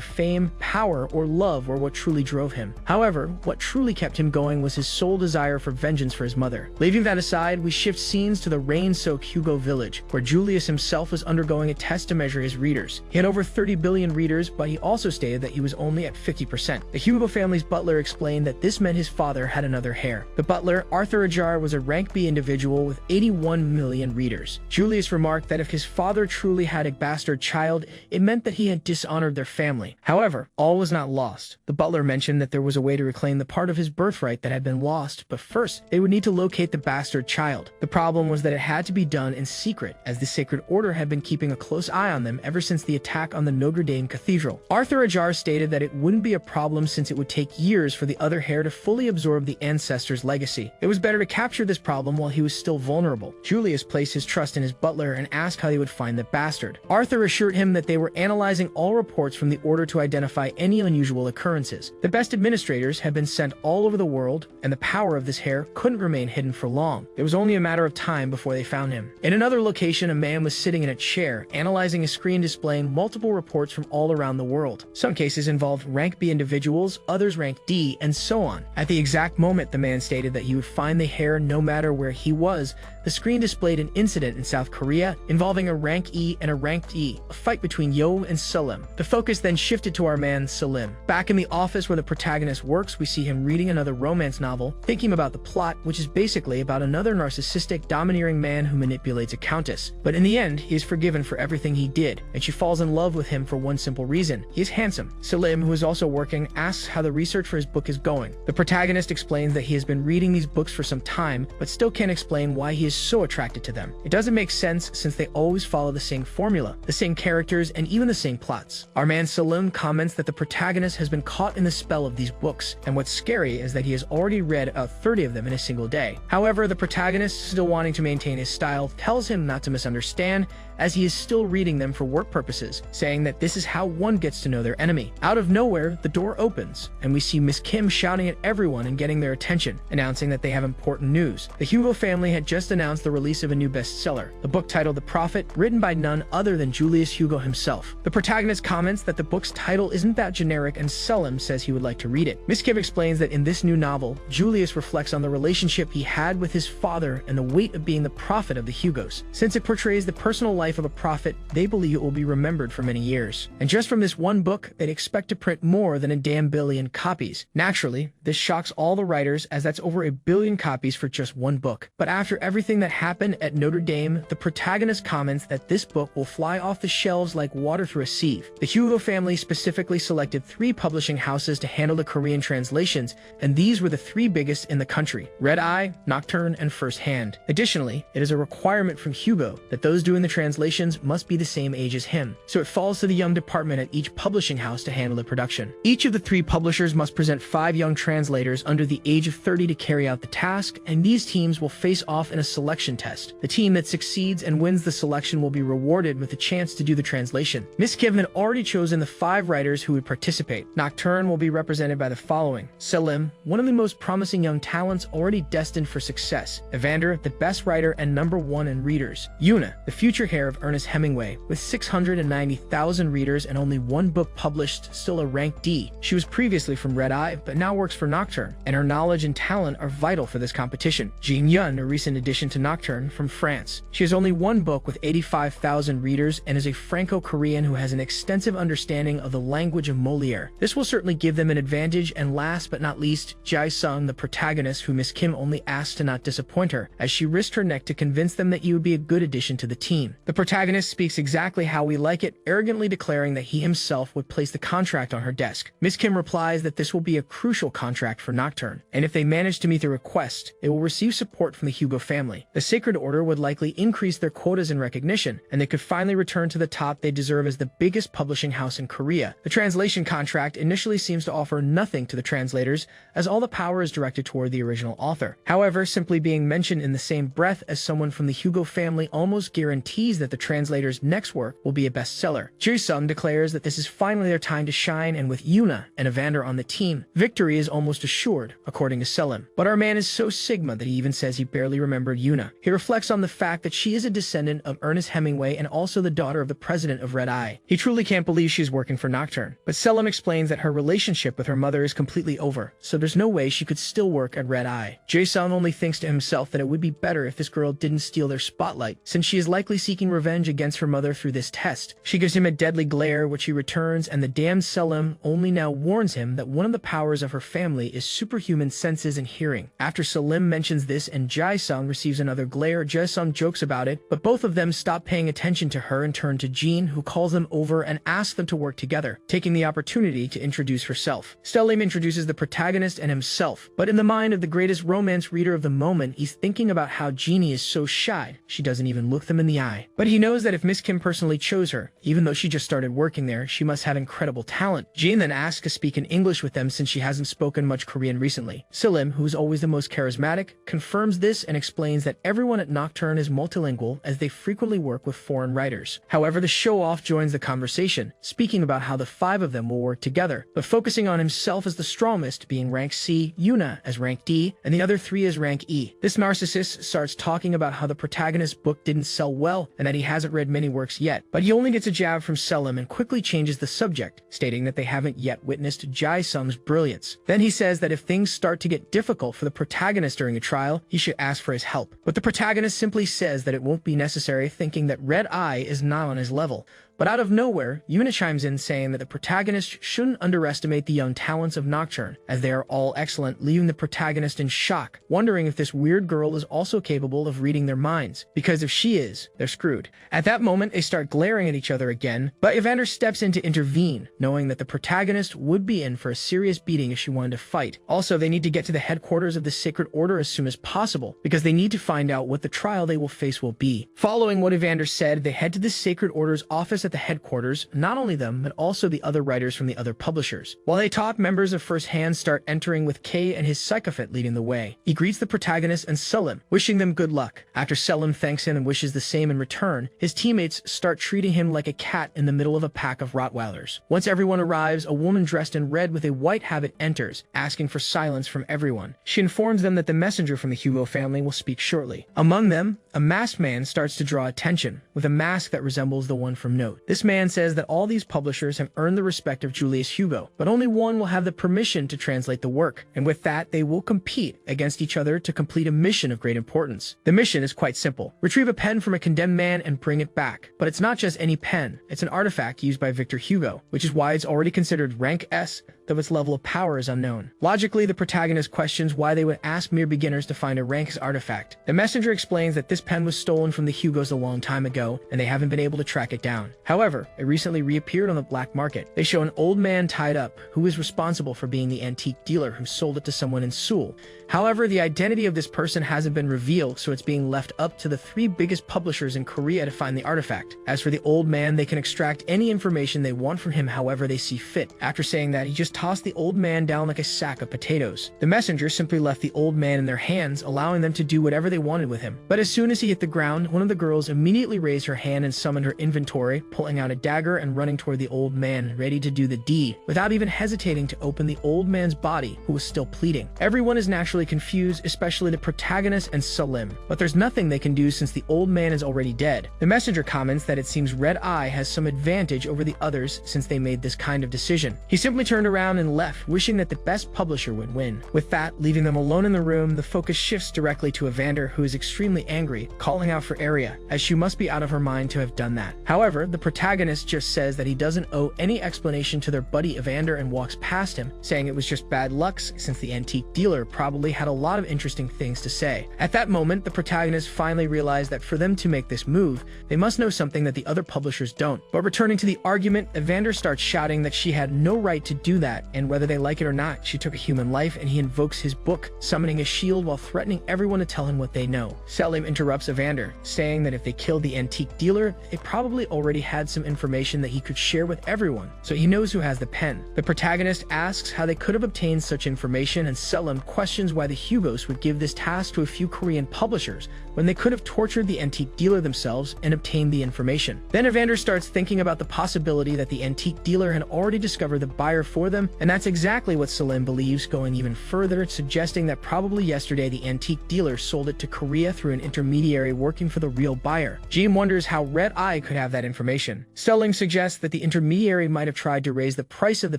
fame, power, or love were what truly drove him. However, what truly kept him going was his sole desire for vengeance for his mother. Leaving that aside, we shift scenes to the rain-soaked Hugo village, where Julius himself was undergoing a test to measure his readers. He had over 30 billion readers, but he also stated that he was only at 50%. The Hugo family's butler explained that this meant his father had another heir. The butler, Arthur Ajar, was a rank B individual with 81 million readers. Julius remarked that if his father truly had a bastard child, it meant that he had dishonored their family. However, all was not lost. The butler mentioned that there was a way to reclaim the part of his birthright that had been lost, but first, they would need to locate the bastard child. The problem was that it had to be done in secret, as the Sacred Order had been keeping a close eye on them ever since the attack on the Notre Dame Cathedral. Arthur Ajar stated that it wouldn't be a problem since it would take years for the other heir to fully absorb the ancestors' legacy. It was better to capture this problem while he was still vulnerable. Julius placed his trust in his butler and asked how they would find the bastard. Arthur assured him that they were analyzing all reports from the Order to identify any unusual occurrences. The best administrators had been sent all over the world, and the power of this heir couldn't remain hidden for long. It was only a matter of time before they found him. In another location, a man was sitting in a chair, analyzing a screen displaying multiple reports from all around the world. Some cases involved rank B individuals, others rank D, and so on. At the exact moment the man stated that he would find the heir no matter where he was, the screen displayed an incident in South Korea involving a rank E and a rank D, a fight between Yo and Selim. The focus then shifted to our man Selim. Back in the office where the protagonist works, we see him reading another romance novel, thinking about the plot, which is basically about another narcissistic, domineering man who manipulates a countess. But in the end, he is forgiven for everything he did, and she falls in love with him for one simple reason: he is handsome. Selim, who is also working, asks how the research for his book is going. The protagonist explains that he has been reading these books for some time, but still can't explain why he is so attracted to them. It doesn't make sense since they always follow the same formula, the same characters, and even the same plots. Our man Selim comments that the protagonist has been caught in the spell of these books, and what's scary is that he has already read about 30 of them in a single day. However, the protagonist, still wanting to maintain his style, tells him not to misunderstand, as he is still reading them for work purposes, saying that this is how one gets to know their enemy. Out of nowhere, the door opens, and we see Miss Kim shouting at everyone and getting their attention, announcing that they have important news. The Hugo family had just announced the release of a new bestseller, the book titled The Prophet, written by none other than Julius Hugo himself. The protagonist comments that the book's title isn't that generic, and Selim says he would like to read it. Miss Kim explains that in this new novel, Julius reflects on the relationship he had with his father and the weight of being the prophet of the Hugos. Since it portrays the personal life of a prophet, they believe it will be remembered for many years. And just from this one book, they'd expect to print more than a damn billion copies. Naturally, this shocks all the writers, as that's over 1 billion copies for just one book. But after everything that happened at Notre Dame, the protagonist comments that this book will fly off the shelves like water through a sieve. The Hugo family specifically selected 3 publishing houses to handle the Korean translations, and these were the 3 biggest in the country: Red Eye, Nocturne, and First Hand. Additionally, it is a requirement from Hugo that those doing the translations must be the same age as him, so it falls to the young department at each publishing house to handle the production. Each of the 3 publishers must present 5 young translators under the age of 30 to carry out the task, and these teams will face off in a selection test. The team that succeeds and wins the selection will be rewarded with a chance to do the translation. Miss Kim had already chosen the 5 writers who would participate. Nocturne will be represented by the following: Selim, one of the most promising young talents already destined for success; Evander, the best writer and #1 in readers; Yuna, the future heir share of Ernest Hemingway, with 690,000 readers and only one book published, still a rank D. She was previously from Red Eye, but now works for Nocturne, and her knowledge and talent are vital for this competition. Jin Yun, a recent addition to Nocturne, from France. She has only one book with 85,000 readers and is a Franco-Korean who has an extensive understanding of the language of Moliere. This will certainly give them an advantage, and last but not least, Jae-sung, the protagonist who Miss Kim only asked to not disappoint her, as she risked her neck to convince them that you would be a good addition to the team. The protagonist speaks exactly how we like it, arrogantly declaring that he himself would place the contract on her desk. Miss Kim replies that this will be a crucial contract for Nocturne, and if they manage to meet the request, it will receive support from the Hugo family. The Sacred Order would likely increase their quotas in recognition, and they could finally return to the top they deserve as the biggest publishing house in Korea. The translation contract initially seems to offer nothing to the translators, as all the power is directed toward the original author. However, simply being mentioned in the same breath as someone from the Hugo family almost guarantees that the translator's next work will be a bestseller. Jae-sung declares that this is finally their time to shine, and with Yuna and Evander on the team, victory is almost assured, according to Selim. But our man is so Sigma that he even says he barely remembered Yuna. He reflects on the fact that she is a descendant of Ernest Hemingway and also the daughter of the president of Red Eye. He truly can't believe she's working for Nocturne. But Selim explains that her relationship with her mother is completely over, so there's no way she could still work at Red Eye. Jae-sung only thinks to himself that it would be better if this girl didn't steal their spotlight, since she is likely seeking revenge against her mother through this test. She gives him a deadly glare, which he returns, and the damned Selim only now warns him that one of the powers of her family is superhuman senses and hearing. After Selim mentions this and Jae-sung receives another glare, Jae-sung jokes about it, but both of them stop paying attention to her and turn to Jean, who calls them over and asks them to work together, taking the opportunity to introduce herself. Selim introduces the protagonist and himself, but in the mind of the greatest romance reader of the moment, he's thinking about how Jeannie is so shy, she doesn't even look them in the eye. But he knows that if Miss Kim personally chose her, even though she just started working there, she must have incredible talent. Jean then asks to speak in English with them since she hasn't spoken much Korean recently. Selim, who is always the most charismatic, confirms this and explains that everyone at Nocturne is multilingual as they frequently work with foreign writers. However, the show-off joins the conversation, speaking about how the five of them will work together, but focusing on himself as the strongest, being rank C, Yuna as rank D, and the other three as rank E. This narcissist starts talking about how the protagonist's book didn't sell well and that he hasn't read many works yet, but he only gets a jab from Selim and quickly changes the subject, stating that they haven't yet witnessed Jae-sung's brilliance. Then he says that if things start to get difficult for the protagonist during a trial, he should ask for his help. But the protagonist simply says that it won't be necessary, thinking that Red Eye is not on his level. But out of nowhere, Yuna chimes in saying that the protagonist shouldn't underestimate the young talents of Nocturne, as they are all excellent, leaving the protagonist in shock, wondering if this weird girl is also capable of reading their minds, because if she is, they're screwed. At that moment, they start glaring at each other again, but Evander steps in to intervene, knowing that the protagonist would be in for a serious beating if she wanted to fight. Also, they need to get to the headquarters of the Sacred Order as soon as possible, because they need to find out what the trial they will face will be. Following what Evander said, they head to the Sacred Order's office at the headquarters, not only them, but also the other writers from the other publishers. While they talk, members of First Hand start entering with Kay and his sycophant leading the way. He greets the protagonist and Selim, wishing them good luck. After Selim thanks him and wishes the same in return, his teammates start treating him like a cat in the middle of a pack of Rottweilers. Once everyone arrives, a woman dressed in red with a white habit enters, asking for silence from everyone. She informs them that the messenger from the Hugo family will speak shortly. Among them, a masked man starts to draw attention, with a mask that resembles the one from Note. This man says that all these publishers have earned the respect of Julius Hugo, but only one will have the permission to translate the work, and with that, they will compete against each other to complete a mission of great importance. The mission is quite simple. Retrieve a pen from a condemned man and bring it back. But it's not just any pen, it's an artifact used by Victor Hugo, which is why it's already considered rank S, though its level of power is unknown. Logically, the protagonist questions why they would ask mere beginners to find a rank S artifact. The messenger explains that this pen was stolen from the Hugos a long time ago, and they haven't been able to track it down. However, it recently reappeared on the black market. They show an old man tied up, who is responsible for being the antique dealer who sold it to someone in Seoul. However, the identity of this person hasn't been revealed, so it's being left up to the three biggest publishers in Korea to find the artifact. As for the old man, they can extract any information they want from him however they see fit. After saying that, he just tossed the old man down like a sack of potatoes. The messenger simply left the old man in their hands, allowing them to do whatever they wanted with him. But as soon as he hit the ground, one of the girls immediately raised her hand and summoned her inventory, pulling out a dagger and running toward the old man, ready to do the deed, without even hesitating to open the old man's body, who was still pleading. Everyone is naturally confused, especially the protagonist and Salim, but there's nothing they can do since the old man is already dead. The messenger comments that it seems Red Eye has some advantage over the others since they made this kind of decision. He simply turned around and left, wishing that the best publisher would win. With that, leaving them alone in the room, the focus shifts directly to Evander, who is extremely angry, calling out for Arya, as she must be out of her mind to have done that. However, the protagonist just says that he doesn't owe any explanation to their buddy Evander and walks past him, saying it was just bad luck since the antique dealer probably had a lot of interesting things to say. At that moment, the protagonist finally realized that for them to make this move, they must know something that the other publishers don't. But returning to the argument, Evander starts shouting that she had no right to do that, and whether they like it or not, she took a human life, and he invokes his book, summoning a shield while threatening everyone to tell him what they know. Selim interrupts Evander, saying that if they killed the antique dealer, they probably already had some information that he could share with everyone, so he knows who has the pen. The protagonist asks how they could have obtained such information, and Selim questions why the Hugos would give this task to a few Korean publishers when they could have tortured the antique dealer themselves and obtained the information. Then Evander starts thinking about the possibility that the antique dealer had already discovered the buyer for them, and that's exactly what Selim believes, going even further, suggesting that probably yesterday the antique dealer sold it to Korea through an intermediary working for the real buyer. Jean wonders how Red Eye could have that information. Selim suggests that the intermediary might have tried to raise the price of the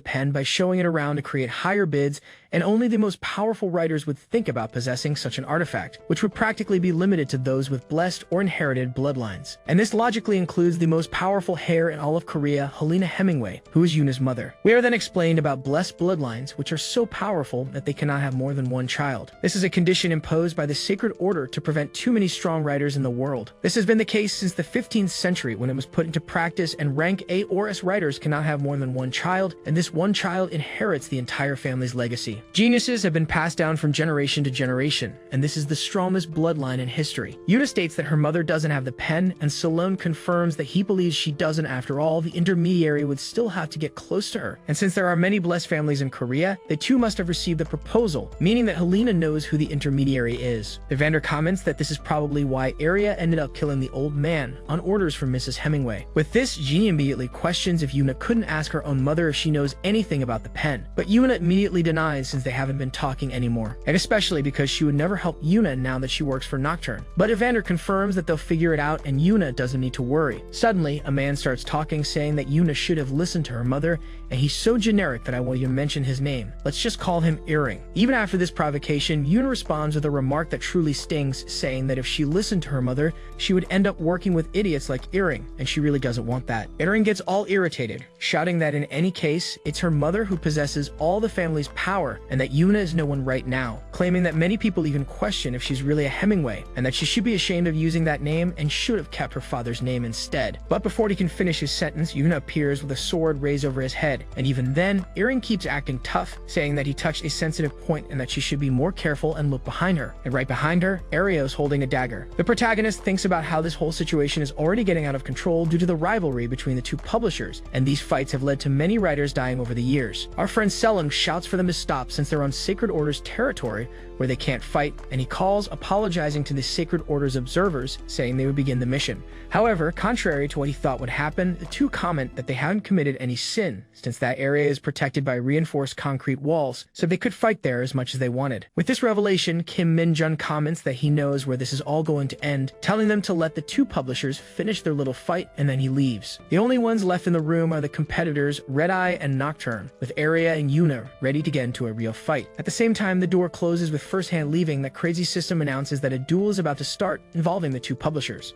pen by showing it around to create higher bids, and only the most powerful writers would think about possessing such an artifact, which would practically be limited to those with blessed or inherited bloodlines. And this logically includes the most powerful heir in all of Korea, Helena Hemingway, who is Yuna's mother. We are then explained about blessed bloodlines, which are so powerful that they cannot have more than one child. This is a condition imposed by the sacred order to prevent too many strong writers in the world. This has been the case since the 15th century when it was put into practice, and rank A or S writers cannot have more than one child, and this one child inherits the entire family's legacy. Geniuses have been passed down from generation to generation, and this is the strongest bloodline in history. Yuna states that her mother doesn't have the pen, and Salome confirms that he believes she doesn't. After all, the intermediary would still have to get close to her. And since there are many blessed families in Korea, they too must have received the proposal, meaning that Helena knows who the intermediary is. Evander comments that this is probably why Arya ended up killing the old man on orders from Mrs. Hemingway. With this, Jean immediately questions if Yuna couldn't ask her own mother if she knows anything about the pen. But Yuna immediately denies since they haven't been talking anymore, and especially because she would never help Yuna now that she works for Nocturne. But Evander confirms that they'll figure it out and Yuna doesn't need to worry. Suddenly, a man starts talking, saying that Yuna should have listened to her mother, and he's so generic that I won't even mention his name. Let's just call him Earring. Even after this provocation, Yuna responds with a remark that truly stings, saying that if she listened to her mother, she would end up working with idiots like Earring, and she really doesn't want that. Earring gets all irritated, shouting that in any case, it's her mother who possesses all the family's power, and that Yuna is no one right now, claiming that many people even question if she's really a Hemingway, and that she should be ashamed of using that name and should have kept her father's name instead. But before he can finish his sentence, Yuna appears with a sword raised over his head, and even then, Earring keeps acting tough, saying that he touched a sensitive point and that she should be more careful and look behind her. And right behind her, Arya is holding a dagger. The protagonist thinks about how this whole situation is already getting out of control due to the rivalry between the two publishers, and these fights have led to many writers dying over the years. Our friend Selim shouts for them to stop since they're on Sacred Order's territory where they can't fight, and he calls, apologizing to the Sacred Order's observers, saying they would begin the mission. However, contrary to what he thought would happen, the two comment that they haven't committed any sin, since that area is protected by reinforced concrete walls, so they could fight there as much as they wanted. With this revelation, Kim Min-jun comments that he knows where this is all going to end, telling them to let the two publishers finish their little fight, and then he leaves. The only ones left in the room are the competitors Red Eye and Nocturne, with Arya and Yuna ready to get into a real fight. At the same time, the door closes with First-Hand leaving. That crazy system announces that a duel is about to start involving the two publishers.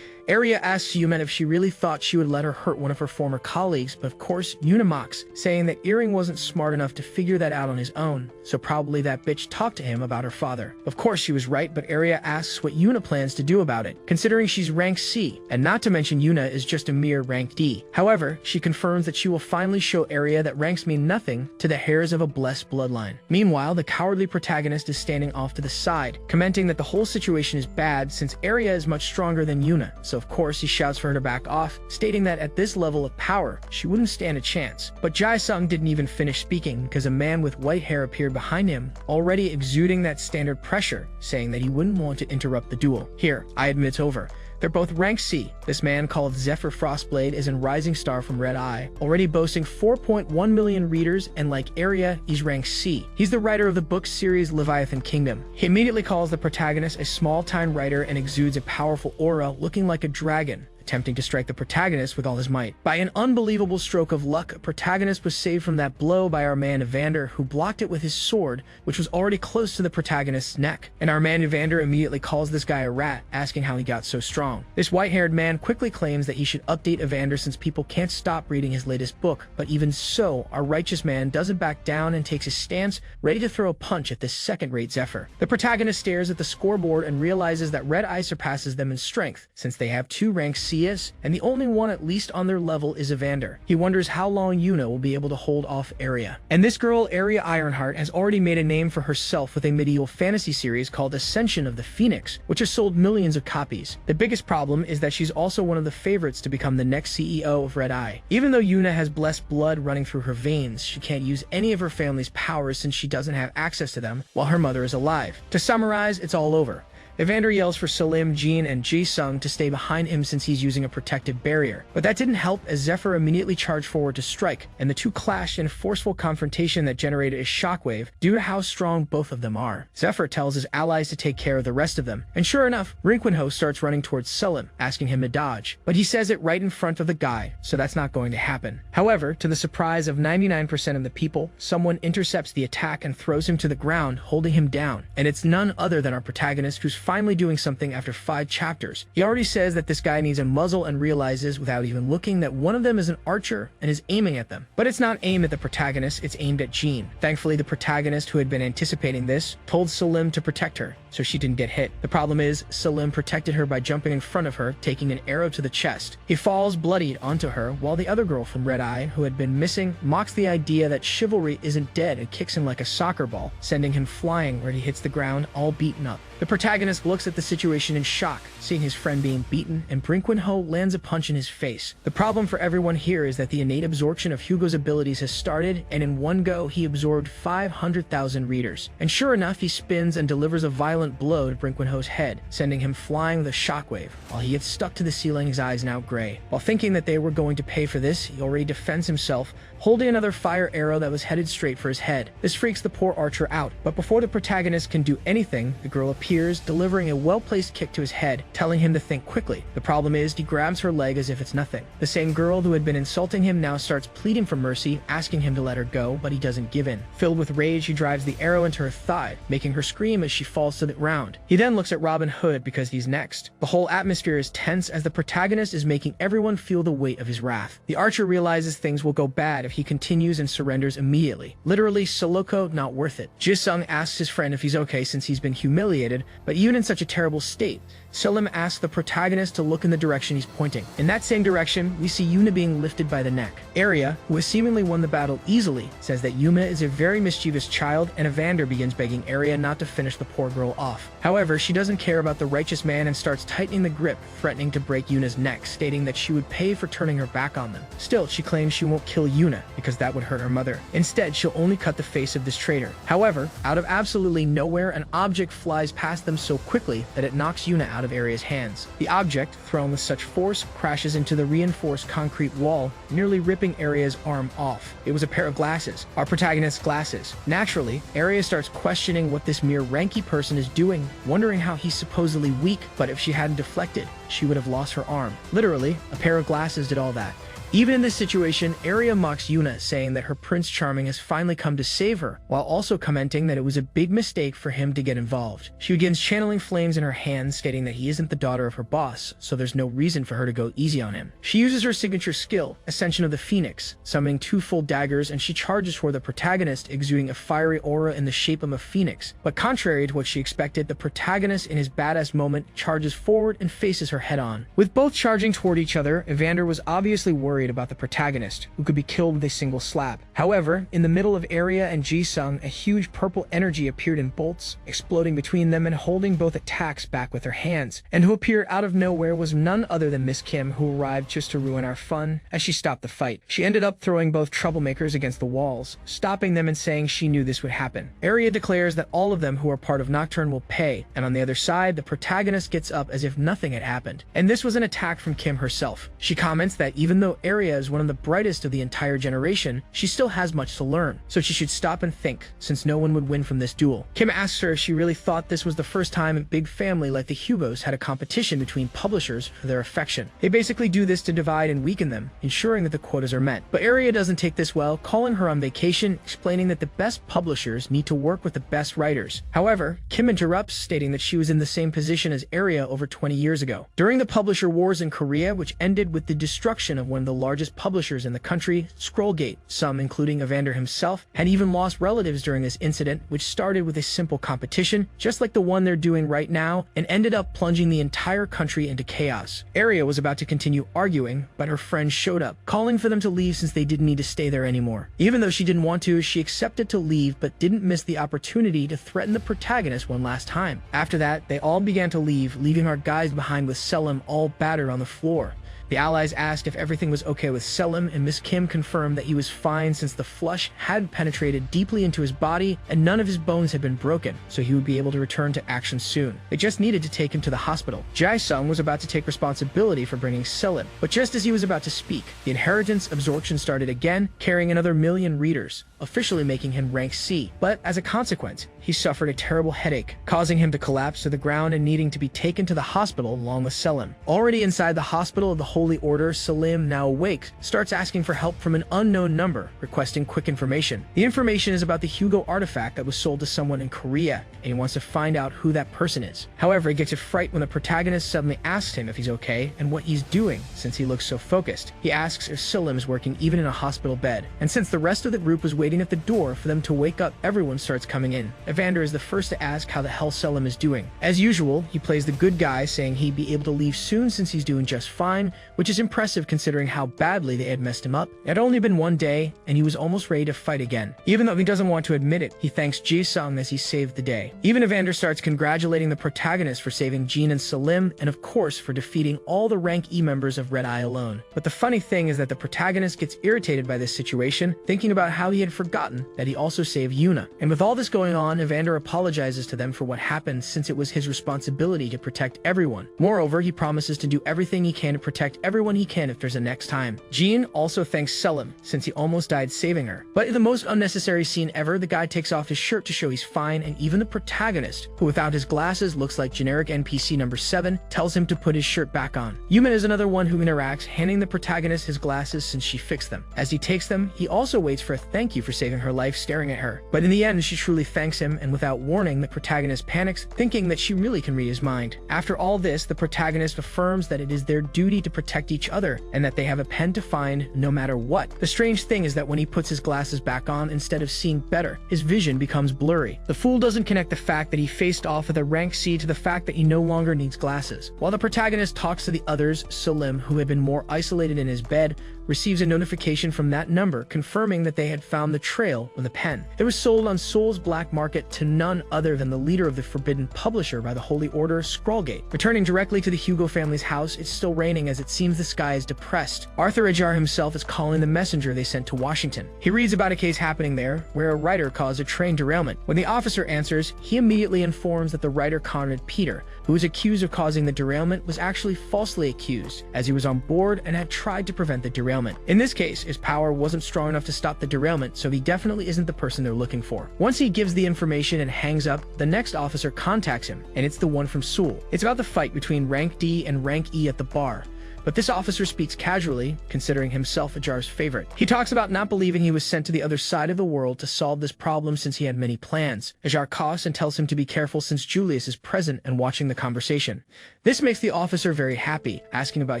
Arya asks Yuna if she really thought she would let her hurt one of her former colleagues, but of course, Yuna mocks, saying that Earring wasn't smart enough to figure that out on his own, so probably that bitch talked to him about her father. Of course, she was right, but Arya asks what Yuna plans to do about it, considering she's rank C, and not to mention Yuna is just a mere rank D. However, she confirms that she will finally show Arya that ranks mean nothing to the heirs of a blessed bloodline. Meanwhile, the cowardly protagonist is standing off to the side, commenting that the whole situation is bad since Arya is much stronger than Yuna, so of course he shouts for her to back off, stating that at this level of power, she wouldn't stand a chance. But Jae-sung didn't even finish speaking because a man with white hair appeared behind him, already exuding that standard pressure, saying that he wouldn't want to interrupt the duel. Here, I admit it's over. They're both rank C. This man, called Zephyr Frostblade, is a rising star from Red Eye, already boasting 4.1 million readers, and like Area, he's rank C. He's the writer of the book series Leviathan Kingdom. He immediately calls the protagonist a small-time writer and exudes a powerful aura looking like a dragon, attempting to strike the protagonist with all his might. By an unbelievable stroke of luck, protagonist was saved from that blow by our man Evander, who blocked it with his sword, which was already close to the protagonist's neck. And our man Evander immediately calls this guy a rat, asking how he got so strong. This white-haired man quickly claims that he should update Evander since people can't stop reading his latest book, but even so, our righteous man doesn't back down and takes his stance, ready to throw a punch at this second-rate Zephyr. The protagonist stares at the scoreboard and realizes that Red Eye surpasses them in strength, since they have 2 ranks C, and the only one at least on their level is Evander. He wonders how long Yuna will be able to hold off Area. And this girl, Area Ironheart, has already made a name for herself with a medieval fantasy series called Ascension of the Phoenix, which has sold millions of copies. The biggest problem is that she's also one of the favorites to become the next CEO of Red Eye. Even though Yuna has blessed blood running through her veins, she can't use any of her family's powers since she doesn't have access to them while her mother is alive. To summarize, it's all over. Evander yells for Salim, Jean, and Ji-sung to stay behind him since he's using a protective barrier. But that didn't help as Zephyr immediately charged forward to strike, and the two clashed in a forceful confrontation that generated a shockwave due to how strong both of them are. Zephyr tells his allies to take care of the rest of them, and sure enough, Rinquinho starts running towards Salim, asking him to dodge. But he says it right in front of the guy, so that's not going to happen. However, to the surprise of 99% of the people, someone intercepts the attack and throws him to the ground, holding him down. And it's none other than our protagonist, who's finally doing something after 5 chapters. He already says that this guy needs a muzzle and realizes without even looking that one of them is an archer and is aiming at them. But it's not aimed at the protagonist, it's aimed at Jean. Thankfully, the protagonist, who had been anticipating this, told Salim to protect her, so she didn't get hit. The problem is, Salim protected her by jumping in front of her, taking an arrow to the chest. He falls bloodied onto her, while the other girl from Red Eye, who had been missing, mocks the idea that chivalry isn't dead and kicks him like a soccer ball, sending him flying where he hits the ground all beaten up. The protagonist looks at the situation in shock, seeing his friend being beaten, and Rinquinho lands a punch in his face. The problem for everyone here is that the innate absorption of Hugo's abilities has started, and in one go, he absorbed 500,000 readers. And sure enough, he spins and delivers a violent blow to Rinquinho's head, sending him flying with a shockwave. While he gets stuck to the ceiling, his eyes now gray. While thinking that they were going to pay for this, he already defends himself, holding another fire arrow that was headed straight for his head. This freaks the poor archer out, but before the protagonist can do anything, the girl appears, delivering a well-placed kick to his head, telling him to think quickly. The problem is, he grabs her leg as if it's nothing. The same girl who had been insulting him now starts pleading for mercy, asking him to let her go, but he doesn't give in. Filled with rage, he drives the arrow into her thigh, making her scream as she falls to the ground. He then looks at Robin Hood because he's next. The whole atmosphere is tense as the protagonist is making everyone feel the weight of his wrath. The archer realizes things will go bad if he continues and surrenders immediately. Literally, Soloko not worth it. Ji-sung asks his friend if he's okay since he's been humiliated, but even in such a terrible state, Salim asks the protagonist to look in the direction he's pointing. In that same direction, we see Yuna being lifted by the neck. Area, who has seemingly won the battle easily, says that Yuna is a very mischievous child, and Evander begins begging Area not to finish the poor girl off. However, she doesn't care about the righteous man and starts tightening the grip, threatening to break Yuna's neck, stating that she would pay for turning her back on them. Still, she claims she won't kill Yuna, because that would hurt her mother. Instead, she'll only cut the face of this traitor. However, out of absolutely nowhere, an object flies past them so quickly that it knocks Yuna out of Area's hands. The object, thrown with such force, crashes into the reinforced concrete wall, nearly ripping Area's arm off. It was a pair of glasses, our protagonist's glasses. Naturally, Area starts questioning what this mere ranky person is doing, wondering how he's supposedly weak, but if she hadn't deflected, she would have lost her arm. Literally, a pair of glasses did all that. Even in this situation, Area mocks Yuna, saying that her Prince Charming has finally come to save her, while also commenting that it was a big mistake for him to get involved. She begins channeling flames in her hands, stating that he isn't the daughter of her boss, so there's no reason for her to go easy on him. She uses her signature skill, Ascension of the Phoenix, summoning 2 full daggers, and she charges for the protagonist, exuding a fiery aura in the shape of a phoenix. But contrary to what she expected, the protagonist, in his badass moment, charges forward and faces her head-on. With both charging toward each other, Evander was obviously worried worried about the protagonist, who could be killed with a single slap. However, in the middle of Arya and Ji-sung, a huge purple energy appeared in bolts, exploding between them and holding both attacks back with her hands. And who appeared out of nowhere was none other than Miss Kim, who arrived just to ruin our fun as she stopped the fight. She ended up throwing both troublemakers against the walls, stopping them and saying she knew this would happen. Arya declares that all of them who are part of Nocturne will pay, and on the other side, the protagonist gets up as if nothing had happened. And this was an attack from Kim herself. She comments that even though Arya is one of the brightest of the entire generation, she still has much to learn, so she should stop and think, since no one would win from this duel. Kim asks her if she really thought this was the first time a big family like the Hugos had a competition between publishers for their affection. They basically do this to divide and weaken them, ensuring that the quotas are met. But Arya doesn't take this well, calling her on vacation, explaining that the best publishers need to work with the best writers. However, Kim interrupts, stating that she was in the same position as Arya over 20 years ago. During the publisher wars in Korea, which ended with the destruction of one of the largest publishers in the country, Scrollgate, some, including Evander himself, had even lost relatives during this incident, which started with a simple competition, just like the one they're doing right now, and ended up plunging the entire country into chaos. Arya was about to continue arguing, but her friends showed up, calling for them to leave since they didn't need to stay there anymore. Even though she didn't want to, she accepted to leave, but didn't miss the opportunity to threaten the protagonist one last time. After that, they all began to leave, leaving our guys behind with Selim all battered on the floor. The allies asked if everything was okay with Selim, and Miss Kim confirmed that he was fine since the flush had penetrated deeply into his body and none of his bones had been broken, so he would be able to return to action soon. They just needed to take him to the hospital. Jae-sung was about to take responsibility for bringing Selim, but just as he was about to speak, the inheritance absorption started again, carrying another 1,000,000 readers, officially making him rank C. But as a consequence, he suffered a terrible headache, causing him to collapse to the ground and needing to be taken to the hospital along with Selim. Already inside the hospital of the Holy Order, Selim, now awake, starts asking for help from an unknown number, requesting quick information. The information is about the Hugo artifact that was sold to someone in Korea, and he wants to find out who that person is. However, he gets a fright when the protagonist suddenly asks him if he's okay and what he's doing, since he looks so focused. He asks if Selim is working even in a hospital bed, and since the rest of the group was waiting at the door for them to wake up, everyone starts coming in. Evander is the first to ask how the hell Selim is doing. As usual, he plays the good guy, saying he'd be able to leave soon since he's doing just fine, which is impressive considering how badly they had messed him up. It had only been one day, and he was almost ready to fight again. Even though he doesn't want to admit it, he thanks Ji-sung as he saved the day. Even Evander starts congratulating the protagonist for saving Jean and Selim, and of course for defeating all the rank E members of Red Eye alone. But the funny thing is that the protagonist gets irritated by this situation, thinking about how he had forgotten that he also saved Yuna. And with all this going on, Evander apologizes to them for what happened since it was his responsibility to protect everyone. Moreover, he promises to do everything he can to protect everyone he can if there's a next time. Jean also thanks Selim since he almost died saving her. But in the most unnecessary scene ever, the guy takes off his shirt to show he's fine, and even the protagonist, who without his glasses looks like generic NPC number 7, tells him to put his shirt back on. Yumin is another one who interacts, handing the protagonist his glasses since she fixed them. As he takes them, he also waits for a thank you for saving her life, staring at her. But in the end, she truly thanks him, and without warning, the protagonist panics, thinking that she really can read his mind. After all this, the protagonist affirms that it is their duty to protect each other, and that they have a pen to find no matter what. The strange thing is that when he puts his glasses back on, instead of seeing better, his vision becomes blurry. The fool doesn't connect the fact that he faced off with a rank C to the fact that he no longer needs glasses. While the protagonist talks to the others, Selim, who had been more isolated in his bed, receives a notification from that number confirming that they had found the trail of the pen. It was sold on Seoul's black market to none other than the leader of the forbidden publisher by the Holy Order, Scrollgate. Returning directly to the Hugo family's house, it's still raining as it seems the sky is depressed. Arthur Ajar himself is calling the messenger they sent to Washington. He reads about a case happening there where a writer caused a train derailment. When the officer answers, he immediately informs that the writer Conrad Peter, who was accused of causing the derailment, was actually falsely accused, as he was on board and had tried to prevent the derailment. In this case, his power wasn't strong enough to stop the derailment, so he definitely isn't the person they're looking for. Once he gives the information and hangs up, the next officer contacts him, and it's the one from Seoul. It's about the fight between rank D and rank E at the bar. But this officer speaks casually, considering himself Ajar's favorite. He talks about not believing he was sent to the other side of the world to solve this problem since he had many plans. Ajar coughs and tells him to be careful since Julius is present and watching the conversation. This makes the officer very happy, asking about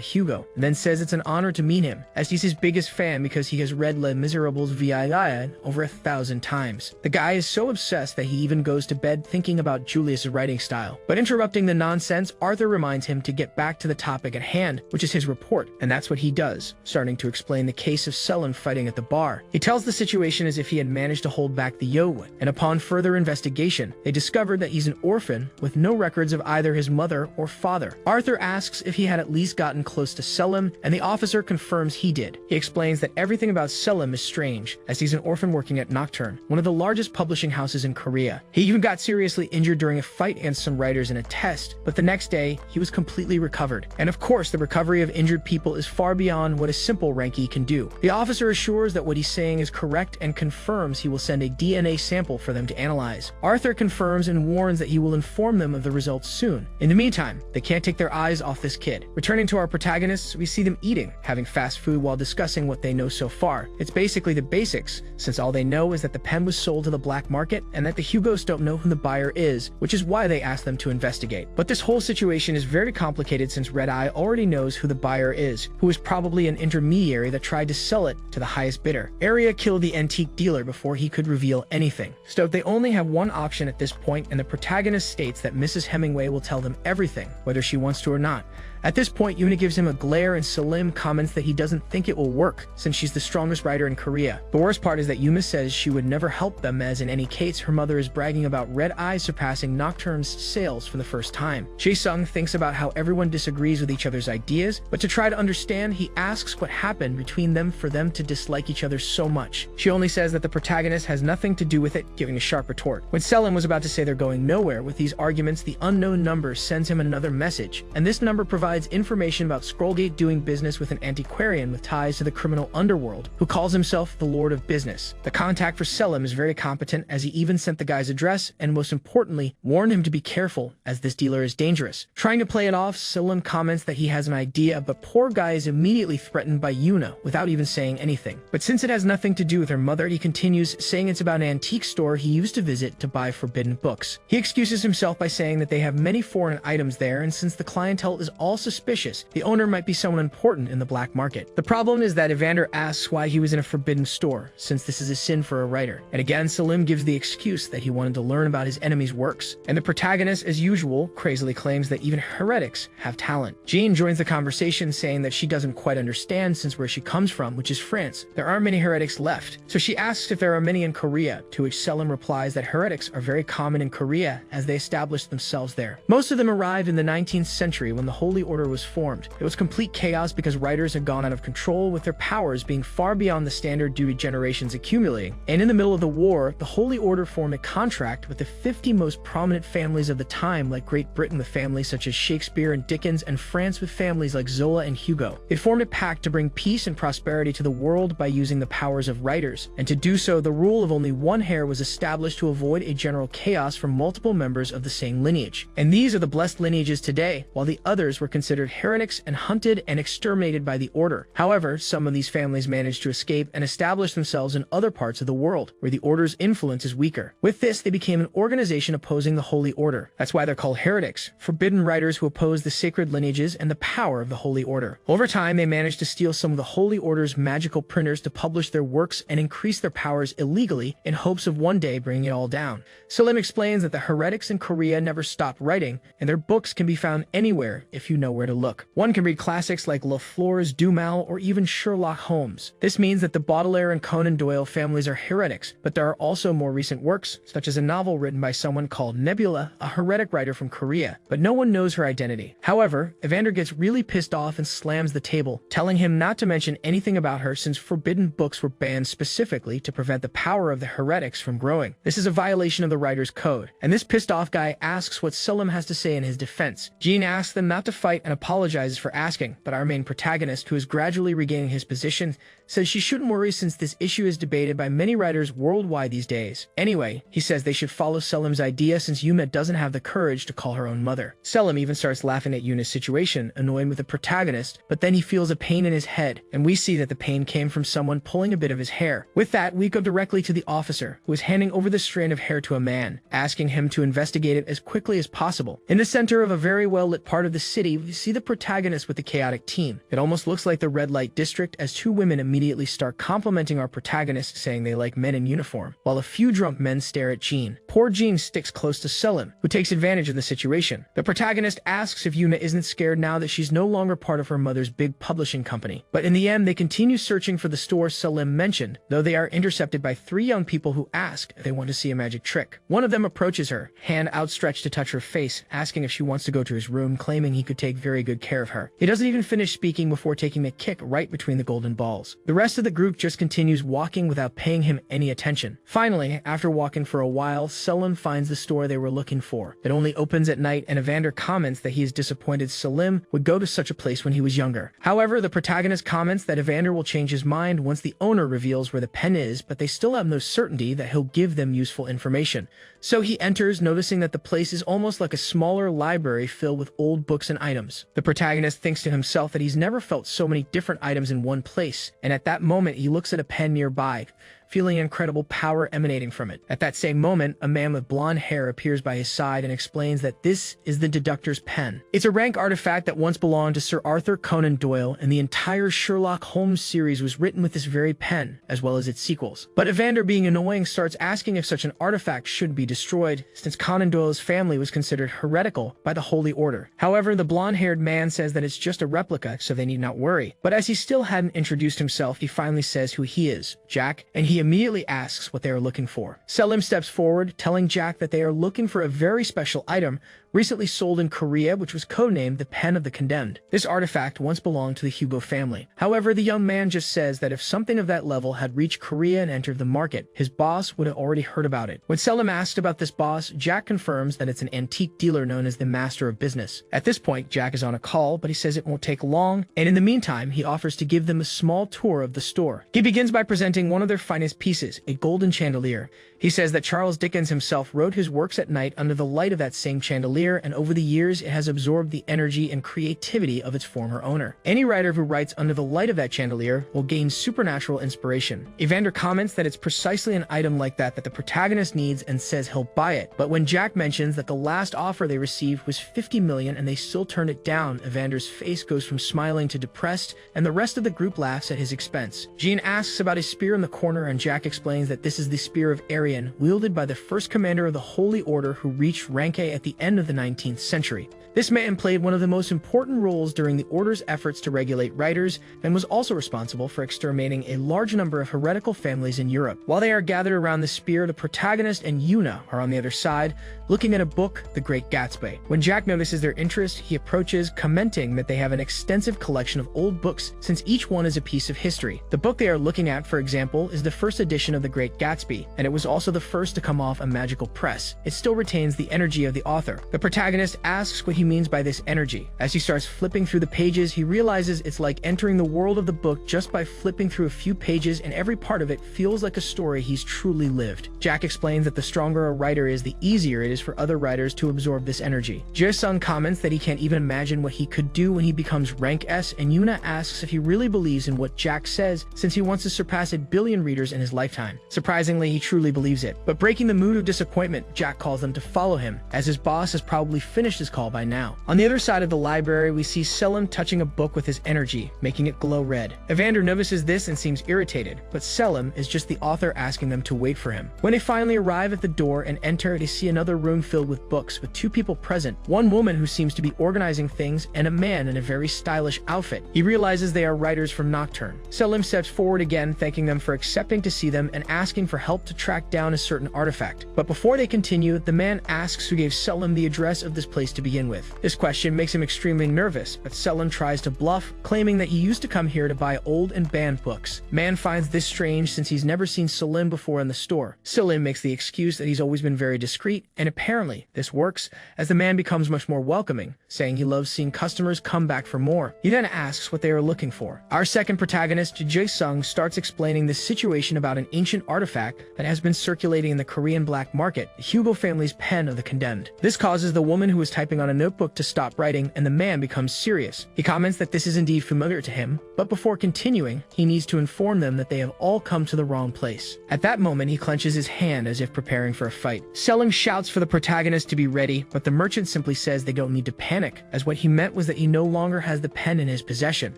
Hugo, and then says it's an honor to meet him, as he's his biggest fan because he has read Les Miserables VII over 1,000 times. The guy is so obsessed that he even goes to bed thinking about Julius's writing style. But interrupting the nonsense, Arthur reminds him to get back to the topic at hand, which is is his report, and that's what he does, starting to explain the case of Selim fighting at the bar. He tells the situation as if he had managed to hold back the Yowen, and upon further investigation, they discovered that he's an orphan with no records of either his mother or father. Arthur asks if he had at least gotten close to Selim, and the officer confirms he did. He explains that everything about Selim is strange, as he's an orphan working at Nocturne, one of the largest publishing houses in Korea. He even got seriously injured during a fight against some writers in a test, but the next day, he was completely recovered. And of course, the recovery of injured people is far beyond what a simple Ranky can do. The officer assures that what he's saying is correct and confirms he will send a DNA sample for them to analyze. Arthur confirms and warns that he will inform them of the results soon. In the meantime, they can't take their eyes off this kid. Returning to our protagonists, we see them eating, having fast food while discussing what they know so far. It's basically the basics, since all they know is that the pen was sold to the black market and that the Hugos don't know who the buyer is, which is why they ask them to investigate. But this whole situation is very complicated since Red Eye already knows who the buyer is, who is probably an intermediary that tried to sell it to the highest bidder. Arya killed the antique dealer before he could reveal anything. So they only have one option at this point, and the protagonist states that Mrs. Hemingway will tell them everything, whether she wants to or not. At this point, Yuna gives him a glare and Selim comments that he doesn't think it will work, since she's the strongest writer in Korea. The worst part is that Yuma says she would never help them, as in any case, her mother is bragging about Red Eye surpassing Nocturne's sales for the first time. Jae-sung thinks about how everyone disagrees with each other's ideas, but to try to understand, he asks what happened between them for them to dislike each other so much. She only says that the protagonist has nothing to do with it, giving a sharp retort. When Selim was about to say they're going nowhere with these arguments, the unknown number sends him another message, and this number provides information about Scrollgate doing business with an antiquarian with ties to the criminal underworld, who calls himself the Lord of Business. The contact for Selim is very competent, as he even sent the guy's address, and most importantly, warned him to be careful, as this dealer is dangerous. Trying to play it off, Selim comments that he has an idea, but poor guy is immediately threatened by Yuna, without even saying anything. But since it has nothing to do with her mother, he continues, saying it's about an antique store he used to visit to buy forbidden books. He excuses himself by saying that they have many foreign items there, and since the clientele is all suspicious, the owner might be someone important in the black market. The problem is that Evander asks why he was in a forbidden store, since this is a sin for a writer. And again, Selim gives the excuse that he wanted to learn about his enemy's works. And the protagonist, as usual, crazily claims that even heretics have talent. Jean joins the conversation, saying that she doesn't quite understand since where she comes from, which is France, there aren't many heretics left. So she asks if there are many in Korea, to which Selim replies that heretics are very common in Korea as they established themselves there. Most of them arrived in the 19th century when the Holy Order was formed. It was complete chaos because writers had gone out of control, with their powers being far beyond the standard due to generations accumulating. And in the middle of the war, the Holy Order formed a contract with the 50 most prominent families of the time, like Great Britain with families such as Shakespeare and Dickens, and France with families like Zola and Hugo. It formed a pact to bring peace and prosperity to the world by using the powers of writers, and to do so, the rule of only one heir was established to avoid a general chaos from multiple members of the same lineage. And these are the blessed lineages today, while the others were considered heretics and hunted and exterminated by the Order. However, some of these families managed to escape and establish themselves in other parts of the world, where the Order's influence is weaker. With this, they became an organization opposing the Holy Order. That's why they're called heretics, forbidden writers who oppose the sacred lineages and the power of the Holy Order. Over time, they managed to steal some of the Holy Order's magical printers to publish their works and increase their powers illegally in hopes of one day bringing it all down. Selim explains that the heretics in Korea never stopped writing, and their books can be found anywhere if you know where to look. One can read classics like La Flore's Duel or even Sherlock Holmes. This means that the Baudelaire and Conan Doyle families are heretics, but there are also more recent works, such as a novel written by someone called Nebula, a heretic writer from Korea, but no one knows her identity. However, Evander gets really pissed off and slams the table, telling him not to mention anything about her since forbidden books were banned specifically to prevent the power of the heretics from growing. This is a violation of the writer's code, and this pissed off guy asks what Selim has to say in his defense. Jean asks them not to fight and apologizes for asking, but our main protagonist, who is gradually regaining his position, says she shouldn't worry since this issue is debated by many writers worldwide these days. Anyway, he says they should follow Selim's idea since Yuna doesn't have the courage to call her own mother. Selim even starts laughing at Yuna's situation, annoyed with the protagonist, but then he feels a pain in his head, and we see that the pain came from someone pulling a bit of his hair. With that, we go directly to the officer, who is handing over the strand of hair to a man, asking him to investigate it as quickly as possible. In the center of a very well-lit part of the city, we see the protagonist with the chaotic team. It almost looks like the red light district, as two women immediately start complimenting our protagonist, saying they like men in uniform, while a few drunk men stare at Jean. Poor Jean sticks close to Selim, who takes advantage of the situation. The protagonist asks if Yuna isn't scared now that she's no longer part of her mother's big publishing company. But in the end, they continue searching for the store Selim mentioned, though they are intercepted by 3 young people who ask if they want to see a magic trick. One of them approaches her, hand outstretched to touch her face, asking if she wants to go to his room, claiming he could take very good care of her. He doesn't even finish speaking before taking a kick right between the golden balls. The rest of the group just continues walking without paying him any attention. Finally, after walking for a while, Selim finds the store they were looking for. It only opens at night, and Evander comments that he is disappointed Selim would go to such a place when he was younger. However, the protagonist comments that Evander will change his mind once the owner reveals where the pen is, but they still have no certainty that he'll give them useful information. So he enters, noticing that the place is almost like a smaller library filled with old books and items. The protagonist thinks to himself that he's never felt so many different items in one place, and at that moment he looks at a pen nearby, feeling incredible power emanating from it. At that same moment, a man with blonde hair appears by his side and explains that this is the Deductor's pen. It's a rank artifact that once belonged to Sir Arthur Conan Doyle, and the entire Sherlock Holmes series was written with this very pen, as well as its sequels. But Evander, being annoying, starts asking if such an artifact should be destroyed, since Conan Doyle's family was considered heretical by the Holy Order. However, the blonde-haired man says that it's just a replica, so they need not worry. But as he still hadn't introduced himself, he finally says who he is, Jack, and he immediately asks what they are looking for. Selim steps forward, telling Jack that they are looking for a very special item recently sold in Korea, which was codenamed the Pen of the Condemned. This artifact once belonged to the Hugo family. However, the young man just says that if something of that level had reached Korea and entered the market, his boss would have already heard about it. When Selim asks about this boss, Jack confirms that it's an antique dealer known as the Master of Business. At this point, Jack is on a call, but he says it won't take long, and in the meantime, he offers to give them a small tour of the store. He begins by presenting one of their finest pieces, a golden chandelier. He says that Charles Dickens himself wrote his works at night under the light of that same chandelier, and over the years it has absorbed the energy and creativity of its former owner. Any writer who writes under the light of that chandelier will gain supernatural inspiration. Evander comments that it's precisely an item like that that the protagonist needs and says he'll buy it, but when Jack mentions that the last offer they received was 50 million and they still turned it down, Evander's face goes from smiling to depressed, and the rest of the group laughs at his expense. Jean asks about his spear in the corner, and Jack explains that this is the Spear of Arian, wielded by the first commander of the Holy Order who reached rank A at the end of the 19th century. This man played one of the most important roles during the Order's efforts to regulate writers, and was also responsible for exterminating a large number of heretical families in Europe. While they are gathered around the spear, the protagonist and Yuna are on the other side, looking at a book, The Great Gatsby. When Jack notices their interest, he approaches, commenting that they have an extensive collection of old books, since each one is a piece of history. The book they are looking at, for example, is the first edition of The Great Gatsby, and it was also the first to come off a magical press. It still retains the energy of the author. The protagonist asks what he means by this energy. As he starts flipping through the pages, he realizes it's like entering the world of the book just by flipping through a few pages, and every part of it feels like a story he's truly lived. Jack explains that the stronger a writer is, the easier it is for other writers to absorb this energy. Jae-sung comments that he can't even imagine what he could do when he becomes rank S, and Yuna asks if he really believes in what Jack says, since he wants to surpass 1 billion readers in his lifetime. Surprisingly, he truly believes it. But breaking the mood of disappointment, Jack calls them to follow him, as his boss has probably finished his call by now. On the other side of the library, we see Selim touching a book with his energy, making it glow red. Evander notices this and seems irritated, but Selim is just the author asking them to wait for him. When they finally arrive at the door and enter, they see another room filled with books, with 2 people present, one woman who seems to be organizing things, and a man in a very stylish outfit. He realizes they are writers from Nocturne. Selim steps forward again, thanking them for accepting to see them and asking for help to track down a certain artifact. But before they continue, the man asks who gave Selim the address of this place to begin with. This question makes him extremely nervous, but Selim tries to bluff, claiming that he used to come here to buy old and banned books. Man finds this strange since he's never seen Selim before in the store. Selim makes the excuse that he's always been very discreet, and apparently this works, as the man becomes much more welcoming, saying he loves seeing customers come back for more. He then asks what they are looking for. Our second protagonist, Jae-sung, starts explaining the situation about an ancient artifact that has been circulating in the Korean Black black market, the Hugo family's pen of the condemned. This causes the woman who is typing on a notebook to stop writing, and the man becomes serious. He comments that this is indeed familiar to him, but before continuing, he needs to inform them that they have all come to the wrong place. At that moment, he clenches his hand as if preparing for a fight. Selim shouts for the protagonist to be ready, but the merchant simply says they don't need to panic, as what he meant was that he no longer has the pen in his possession.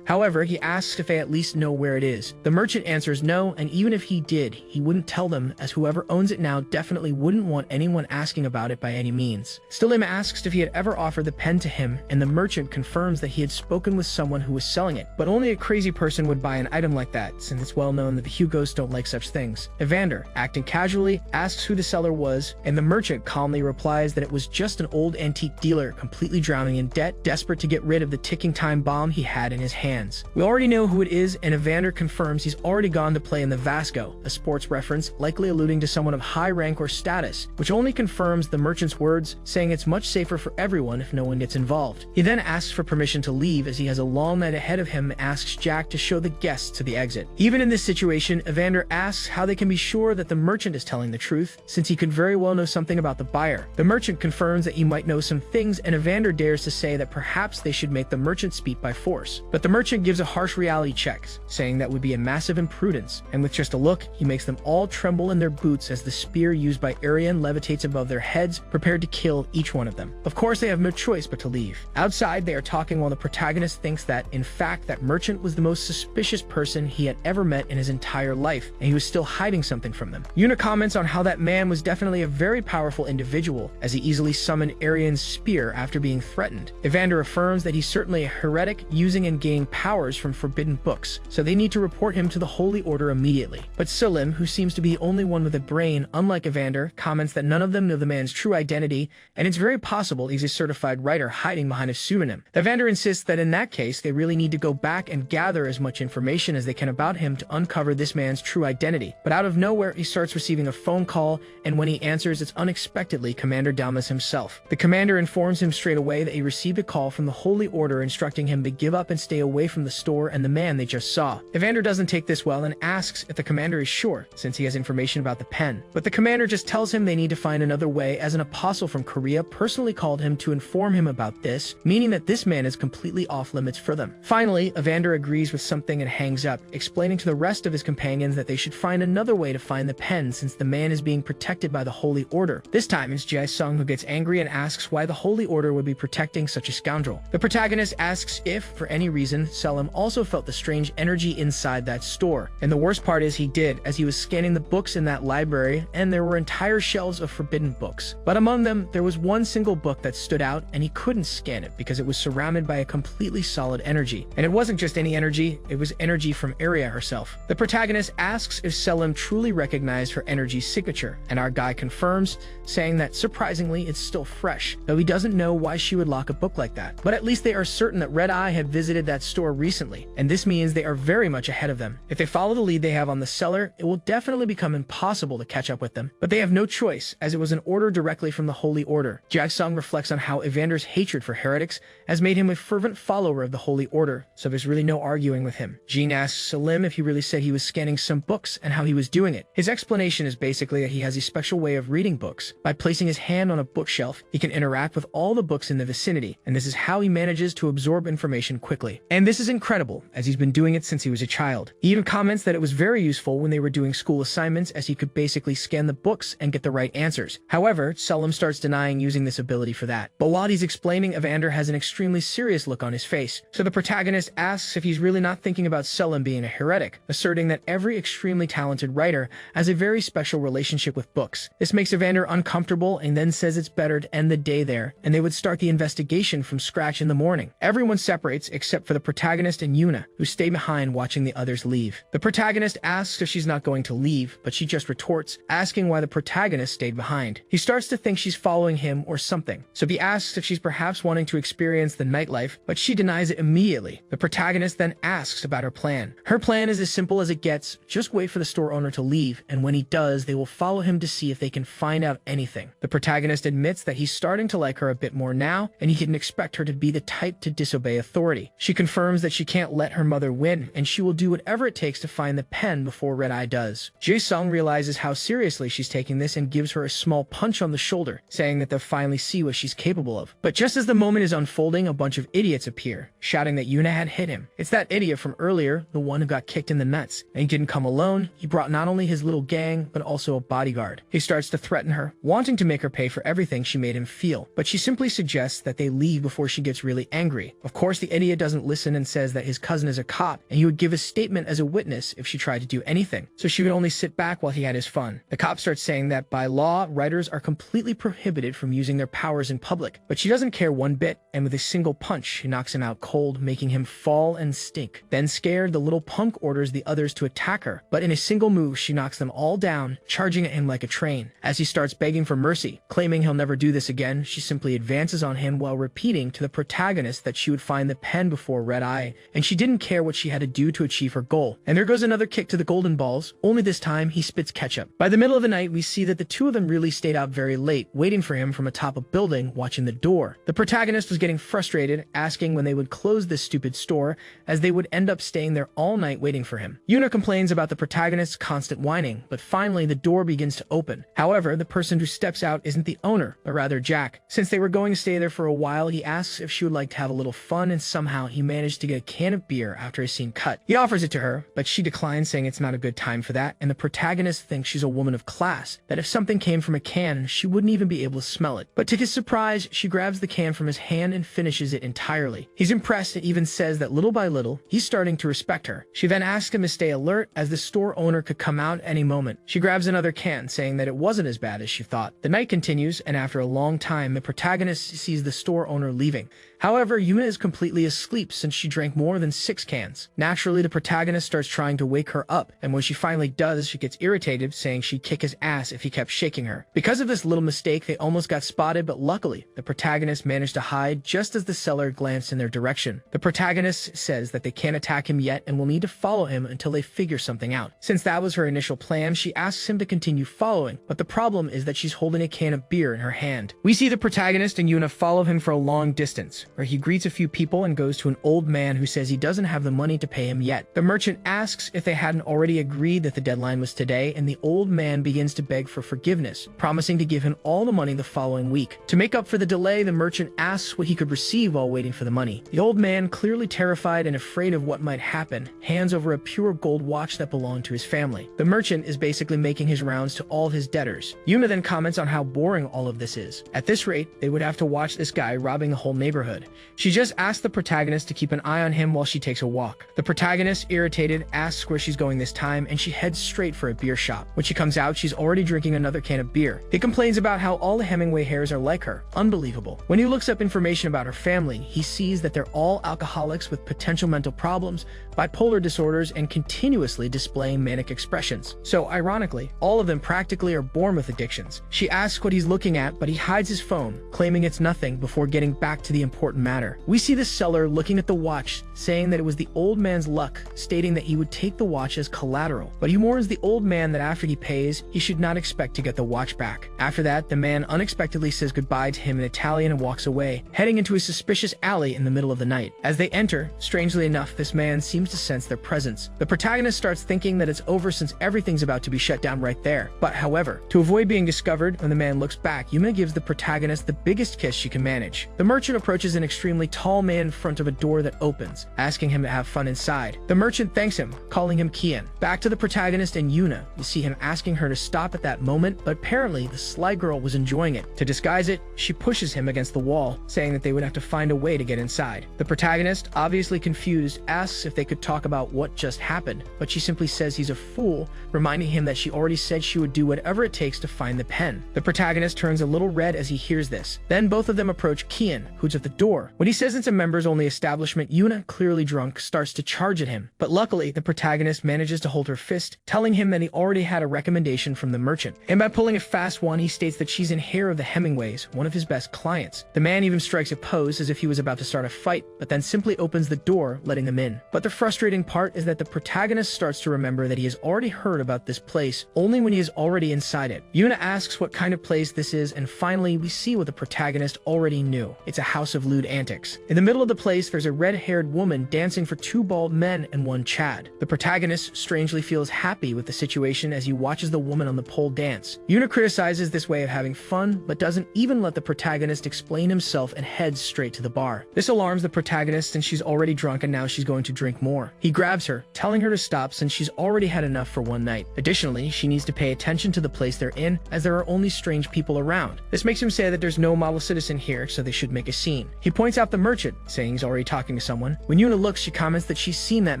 However, he asks if they at least know where it is. The merchant answers no, and even if he did, he wouldn't tell them, as whoever owns it now definitely wouldn't want anyone asking about it by any means. Selim asks if he had ever offered the pen to him, and the merchant confirms that he had spoken with someone who was selling it, but only a crazy person would buy an item like that, since it's well known that the Hugos don't like such things. Evander, acting casually, asks who the seller was, and the merchant calmly replies that it was just an old antique dealer completely drowning in debt, desperate to get rid of the ticking time bomb he had in his hands. We already know who it is, and Evander confirms he's already gone to play in the Vasco, a sports reference likely alluding to someone of high rank or status, which only confirms the merchant's words, saying it's much safer for everyone if no one gets involved. He then asks for permission to leave as he has a long night ahead of him and asks Jack to show the guests to the exit. Even in this situation, Evander asks how they can be sure that the merchant is telling the truth, since he could very well know something about the buyer. The merchant confirms that he might know some things, and Evander dares to say that perhaps they should make the merchant speak by force. But the merchant gives a harsh reality check, saying that would be a massive imprudence, and with just a look, he makes them all tremble in their boots as the spear used by Arian levitates above their heads, prepared to kill each one of them. Of course, they have no choice but to leave. Outside, they are talking while the protagonist thinks that, in fact, that merchant was the most suspicious person he had ever met in his entire life, and he was still hiding something from them. Yuna comments on how that man was definitely a very powerful individual, as he easily summoned Arian's spear after being threatened. Evander affirms that he's certainly a heretic, using and gaining powers from forbidden books, so they need to report him to the Holy Order immediately. But Selim, who seems to be the only one with a brain, unlike Evander, comments that none of them know the man's true identity, and it's very possible he's a certified writer hiding behind a pseudonym. Evander insists that in that case, they really need to go back and gather as much information as they can about him to uncover this man's true identity. But out of nowhere, he starts receiving a phone call, and when he answers, it's unexpectedly Commander Damas himself. The commander informs him straight away that he received a call from the Holy Order instructing him to give up and stay away from the store and the man they just saw. Evander doesn't take this well and asks if the commander is sure, since he has information about the pen. But the commander just tells him they need to find another way, as an apostle from Korea personally called him to inform him about this, meaning that this man is completely off limits for them. Finally, Evander agrees with something and hangs up, explaining to the rest of his companions that they should find another way to find the pen since the man is being protected by the Holy Order. This time, it's Jae-sung who gets angry and asks why the Holy Order would be protecting such a scoundrel. The protagonist asks if, for any reason, Selim also felt the strange energy inside that store. And the worst part is he did, as he was scanning the books in that library, and there were entire shelves of forbidden books. But among them, there was one single book that stood out, and he couldn't scan it because it was surrounded by a completely solid energy. And it wasn't just any energy, it was energy from Aria herself. The protagonist asks if Selim truly recognized her energy signature, and our guy confirms, saying that surprisingly it's still fresh, though he doesn't know why she would lock a book like that. But at least they are certain that Red Eye had visited that store recently, and this means they are very much ahead of them. If they follow the lead they have on the seller, it will definitely become impossible to catch up with them. But they have no choice, as it was an order directly from the Holy Order. Jae-sung reflects on how Evander's hatred for heretics has made him a fervent follower of the Holy Order, so there's really no arguing with him. Jean asks Selim if he really said he was scanning some books and how he was doing it. His explanation is basically that he has a special way of reading books. By placing his hand on a bookshelf, he can interact with all the books in the vicinity, and this is how he manages to absorb information quickly. And this is incredible, as he's been doing it since he was a child. He even comments that it was very useful when they were doing school assignments, as he could basically scan the books and get the right answers. However, Selim starts denying using this ability for that. But while he's explaining, Evander has an extremely serious look on his face, so the protagonist asks if he's really not thinking about Selim being a heretic, asserting that every extremely talented writer has a very special relationship with books. This makes Evander uncomfortable and then says it's better to end the day there, and they would start the investigation from scratch in the morning. Everyone separates except for the protagonist and Yuna, who stay behind watching the others leave. The protagonist asks if she's not going to leave, but she just retorts, asking why the protagonist stayed behind. He starts to think she's following him or something, so he asks if she's perhaps wanting to experience the nightlife, but she denies it immediately. The protagonist then asks about her plan. Her plan is as simple as it gets: just wait for the store owner to leave, and when he does, they will follow him to see if they can find out anything. The protagonist admits that he's starting to like her a bit more now, and he can expect her to be the type to disobey authority. She confirms that she can't let her mother win, and she will do whatever it takes to find the pen before Red Eye does. Jae-sung realizes how seriously she's taking overlooking this and gives her a small punch on the shoulder, saying that they'll finally see what she's capable of. But just as the moment is unfolding, a bunch of idiots appear, shouting that Yuna had hit him. It's that idiot from earlier, the one who got kicked in the nuts. And he didn't come alone, he brought not only his little gang, but also a bodyguard. He starts to threaten her, wanting to make her pay for everything she made him feel, but she simply suggests that they leave before she gets really angry. Of course, the idiot doesn't listen and says that his cousin is a cop, and he would give a statement as a witness if she tried to do anything, so she would only sit back while he had his fun. The cop starts saying that by law, writers are completely prohibited from using their powers in public, but she doesn't care one bit, and with a single punch, she knocks him out cold, making him fall and stink. Then scared, the little punk orders the others to attack her, but in a single move, she knocks them all down, charging at him like a train. As he starts begging for mercy, claiming he'll never do this again, she simply advances on him while repeating to the protagonist that she would find the pen before Red Eye, and she didn't care what she had to do to achieve her goal. And there goes another kick to the golden balls, only this time he spits ketchup. By the middle of the night, we see that the two of them really stayed out very late, waiting for him from atop a building, watching the door. The protagonist was getting frustrated, asking when they would close this stupid store, as they would end up staying there all night waiting for him. Yuna complains about the protagonist's constant whining, but finally the door begins to open. However, the person who steps out isn't the owner, but rather Jack. Since they were going to stay there for a while, he asks if she would like to have a little fun, and somehow he managed to get a can of beer after a scene cut. He offers it to her, but she declines, saying it's not a good time for that, and the protagonist thinks she's a woman of class, that if something came from a can, she wouldn't even be able to smell it. But to his surprise, she grabs the can from his hand and finishes it entirely. He's impressed and even says that little by little, he's starting to respect her. She then asks him to stay alert, as the store owner could come out any moment. She grabs another can, saying that it wasn't as bad as she thought. The night continues, and after a long time, the protagonist sees the store owner leaving. However, Yuna is completely asleep since she drank more than 6 cans. Naturally, the protagonist starts trying to wake her up, and when she finally does, she gets irritated, saying she'd kick his ass if he kept shaking her. Because of this little mistake, they almost got spotted, but luckily, the protagonist managed to hide just as the seller glanced in their direction. The protagonist says that they can't attack him yet and will need to follow him until they figure something out. Since that was her initial plan, she asks him to continue following, but the problem is that she's holding a can of beer in her hand. We see the protagonist and Yuna follow him for a long distance, where he greets a few people and goes to an old man who says he doesn't have the money to pay him yet. The merchant asks if they hadn't already agreed that the deadline was today, and the old man begins to beg for forgiveness, promising to give him all the money the following week. To make up for the delay, the merchant asks what he could receive while waiting for the money. The old man, clearly terrified and afraid of what might happen, hands over a pure gold watch that belonged to his family. The merchant is basically making his rounds to all his debtors. Yuna then comments on how boring all of this is. At this rate, they would have to watch this guy robbing the whole neighborhood. She just asks the protagonist to keep an eye on him while she takes a walk. The protagonist, irritated, asks where she's going this time, and she heads straight for a beer shop. When she comes out, she's already drinking another can of beer. He complains about how all the Hemingway hairs are like her. Unbelievable. When he looks up information about her family, he sees that they're all alcoholics with potential mental problems, bipolar disorders, and continuously displaying manic expressions. So, ironically, all of them practically are born with addictions. She asks what he's looking at, but he hides his phone, claiming it's nothing before getting back to the important matter. We see the seller looking at the watch, saying that it was the old man's luck, stating that he would take the watch as collateral. But he warns the old man that after he pays, he should not expect to get the watch back. After that, the man unexpectedly says goodbye to him in Italian and walks away, heading into a suspicious alley in the middle of the night. As they enter, strangely enough, this man seems to sense their presence. The protagonist starts thinking that it's over since everything's about to be shut down right there. But however, to avoid being discovered, when the man looks back, Yuna gives the protagonist the biggest kiss she can manage. The merchant approaches an extremely tall man in front of a door that opens, asking him to have fun inside. The merchant thanks him, calling him Kian. Back to the protagonist and Yuna, you see him asking her to stop at that moment, but apparently the sly girl was enjoying it. To disguise it, she pushes him against the wall, saying that they would have to find a way to get inside. The protagonist, obviously confused, asks if they could talk about what just happened, but she simply says he's a fool, reminding him that she already said she would do whatever it takes to find the pen. The protagonist turns a little red as he hears this. Then both of them approach Kian, who's at the door. When he says it's a members-only establishment, Yuna, clearly drunk, starts to charge at him. But luckily, the protagonist manages to hold her fist, telling him that he already had a recommendation from the merchant. And by pulling a fast one, he states that she's in hair of the Hemingways, one of his best clients. The man even strikes a pose as if he was about to start a fight, but then simply opens the door, letting them in. But the frustrating part is that the protagonist starts to remember that he has already heard about this place only when he is already inside it. Yuna asks what kind of place this is, and finally we see what the protagonist already knew. It's a house of lewd antics. In the middle of the place, there's a red-haired woman dancing for 2 bald men and 1 Chad. The protagonist strangely feels happy with the situation as he watches the woman on the pole dance. Yuna criticizes this way of having fun, but doesn't even let the protagonist explain himself and heads straight to the bar. This alarms the protagonist since she's already drunk and now she's going to drink more. He grabs her, telling her to stop since she's already had enough for one night. Additionally, she needs to pay attention to the place they're in as there are only strange people around. This makes him say that there's no model citizen here, so they should make a scene. He points out the merchant, saying he's already talking to someone. When Yuna looks, she comments that she's seen that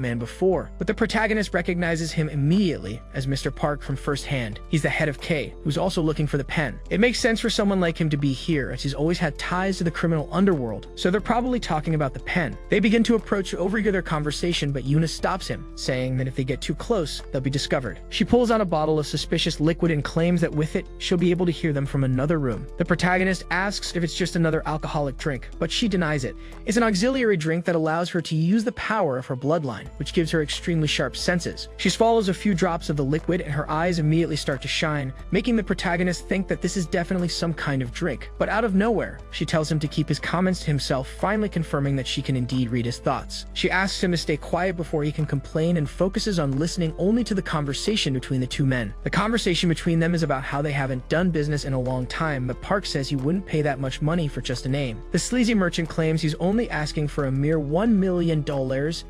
man before, but the protagonist recognizes him immediately as Mr. Park from First Hand. He's the head of K, who's also looking for the pen. It makes sense for someone like him to be here, as he's always had ties to the criminal underworld, so they're probably talking about the pen. They begin to approach to overhear their conversation, but Yuna stops him, saying that if they get too close, they'll be discovered. She pulls out a bottle of suspicious liquid and claims that with it, she'll be able to hear them from another room. The protagonist asks if it's just another alcoholic drink, but she denies it. It's an auxiliary drink that allows her to use the power of her bloodline, which gives her extremely sharp senses. She swallows a few drops of the liquid and her eyes immediately start to shine, making the protagonist think that this is definitely some kind of drink. But out of nowhere, she tells him to keep his comments to himself, finally confirming that she can indeed read his thoughts. She asks him to stay quiet before he can complain and focuses on listening only to the conversation between the two men. The conversation between them is about how they haven't done business in a long time, but Park says he wouldn't pay that much money for just a name. The sleazy merchant claims he's only asking for a mere $1 million,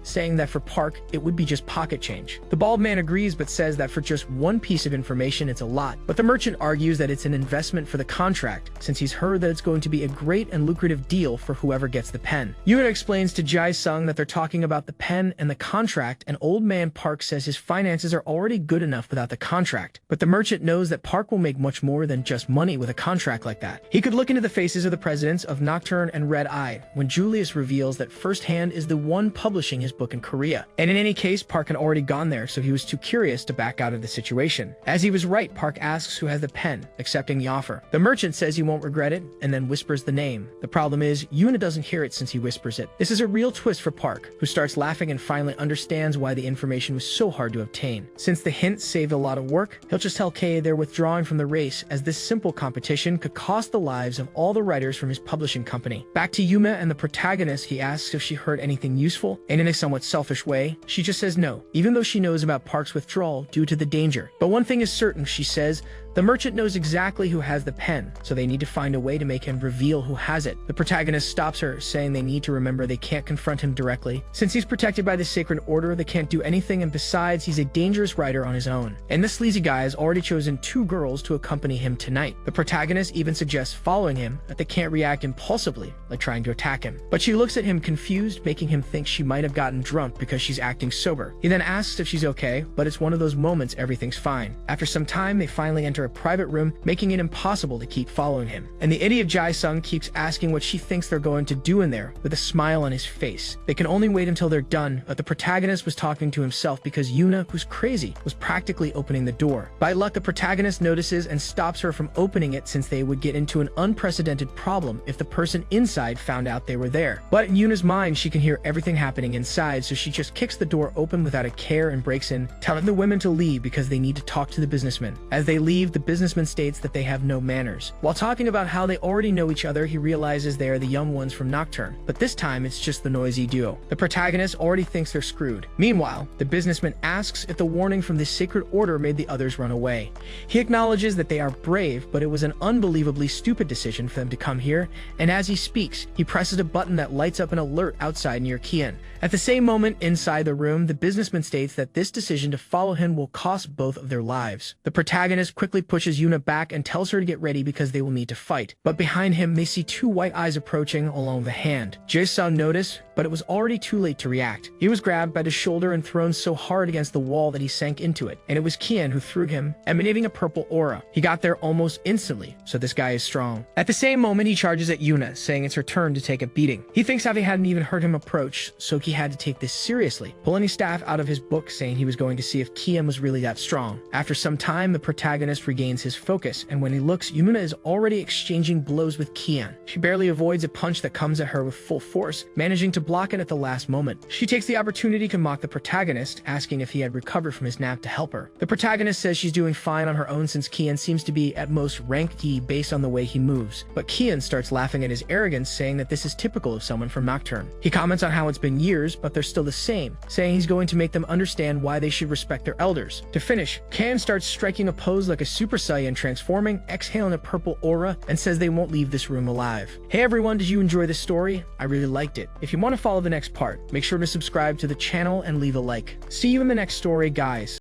saying that for Park, it would be just pocket change. The bald man agrees but says that for just one piece of information, it's a lot. But the merchant argues that it's an investment for the contract, since he's heard that it's going to be a great and lucrative deal for whoever gets the pen. Yuna explains to Jae-sung that they're talking about the pen and the contract, and old man Park says his finances are already good enough without the contract. But the merchant knows that Park will make much more than just money with a contract like that. He could look into the faces of the presidents of Nocturne and Red Eye when Julius reveals that First Hand is the one publishing his book in Korea. And in any case, Park had already gone there, so he was too curious to back out of the situation. As he was right, Park asks who has the pen, accepting the offer. The merchant says he won't regret it, and then whispers the name. The problem is, Yuna doesn't hear it since he whispers it. This is a real twist for Park, who starts laughing and finally understands why the information was so hard to obtain. Since the hint saved a lot of work, he'll just tell Kay they're withdrawing from the race, as this simple competition could cost the lives of all the writers from his publishing company. Back to Yuma and the protagonist, he asks if she heard anything useful, and in a somewhat selfish way, she just says no, even though she knows about Park's withdrawal due to the danger. But one thing is certain, she says, the merchant knows exactly who has the pen, so they need to find a way to make him reveal who has it. The protagonist stops her, saying they need to remember they can't confront him directly. Since he's protected by the Sacred Order, they can't do anything, and besides, he's a dangerous writer on his own. And this sleazy guy has already chosen 2 girls to accompany him tonight. The protagonist even suggests following him, that they can't react impulsively, like trying to attack him. But she looks at him confused, making him think she might have gotten drunk because she's acting sober. He then asks if she's okay, but it's one of those moments everything's fine. After some time, they finally enter a private room, making it impossible to keep following him. And the idiot Jae-sung keeps asking what she thinks they're going to do in there, with a smile on his face. They can only wait until they're done, but the protagonist was talking to himself because Yuna, who's crazy, was practically opening the door. By luck, the protagonist notices and stops her from opening it, since they would get into an unprecedented problem if the person inside found out they were there. But in Yuna's mind, she can hear everything happening inside, so she just kicks the door open without a care and breaks in, telling the women to leave because they need to talk to the businessman. As they leave, the businessman states that they have no manners. While talking about how they already know each other, he realizes they are the young ones from Nocturne, but this time it's just the noisy duo. The protagonist already thinks they're screwed. Meanwhile, the businessman asks if the warning from the Sacred Order made the others run away. He acknowledges that they are brave, but it was an unbelievably stupid decision for them to come here, and as he speaks, he presses a button that lights up an alert outside near Kian. At the same moment, inside the room, the businessman states that this decision to follow him will cost both of their lives. The protagonist quickly pushes Yuna back and tells her to get ready because they will need to fight. But behind him, they see 2 white eyes approaching along the hand. Jae-sung noticed, but it was already too late to react. He was grabbed by the shoulder and thrown so hard against the wall that he sank into it, and it was Kian who threw him, emanating a purple aura. He got there almost instantly, so this guy is strong. At the same moment, he charges at Yuna, saying it's her turn to take a beating. He thinks how they hadn't even heard him approach, so he had to take this seriously, pulling his staff out of his book, saying he was going to see if Kian was really that strong. After some time, the protagonist regains his focus, and when he looks, Yuna is already exchanging blows with Kian. She barely avoids a punch that comes at her with full force, managing to block it at the last moment. She takes the opportunity to mock the protagonist, asking if he had recovered from his nap to help her. The protagonist says she's doing fine on her own since Kian seems to be at most rank D based on the way he moves. But Kian starts laughing at his arrogance, saying that this is typical of someone from Nocturne. He comments on how it's been years, but they're still the same, saying he's going to make them understand why they should respect their elders. To finish, Kian starts striking a pose like a Super Saiyan transforming, exhaling a purple aura, and says they won't leave this room alive. Hey everyone, did you enjoy this story? I really liked it. If you want to follow the next part, make sure to subscribe to the channel and leave a like. See you in the next story, guys.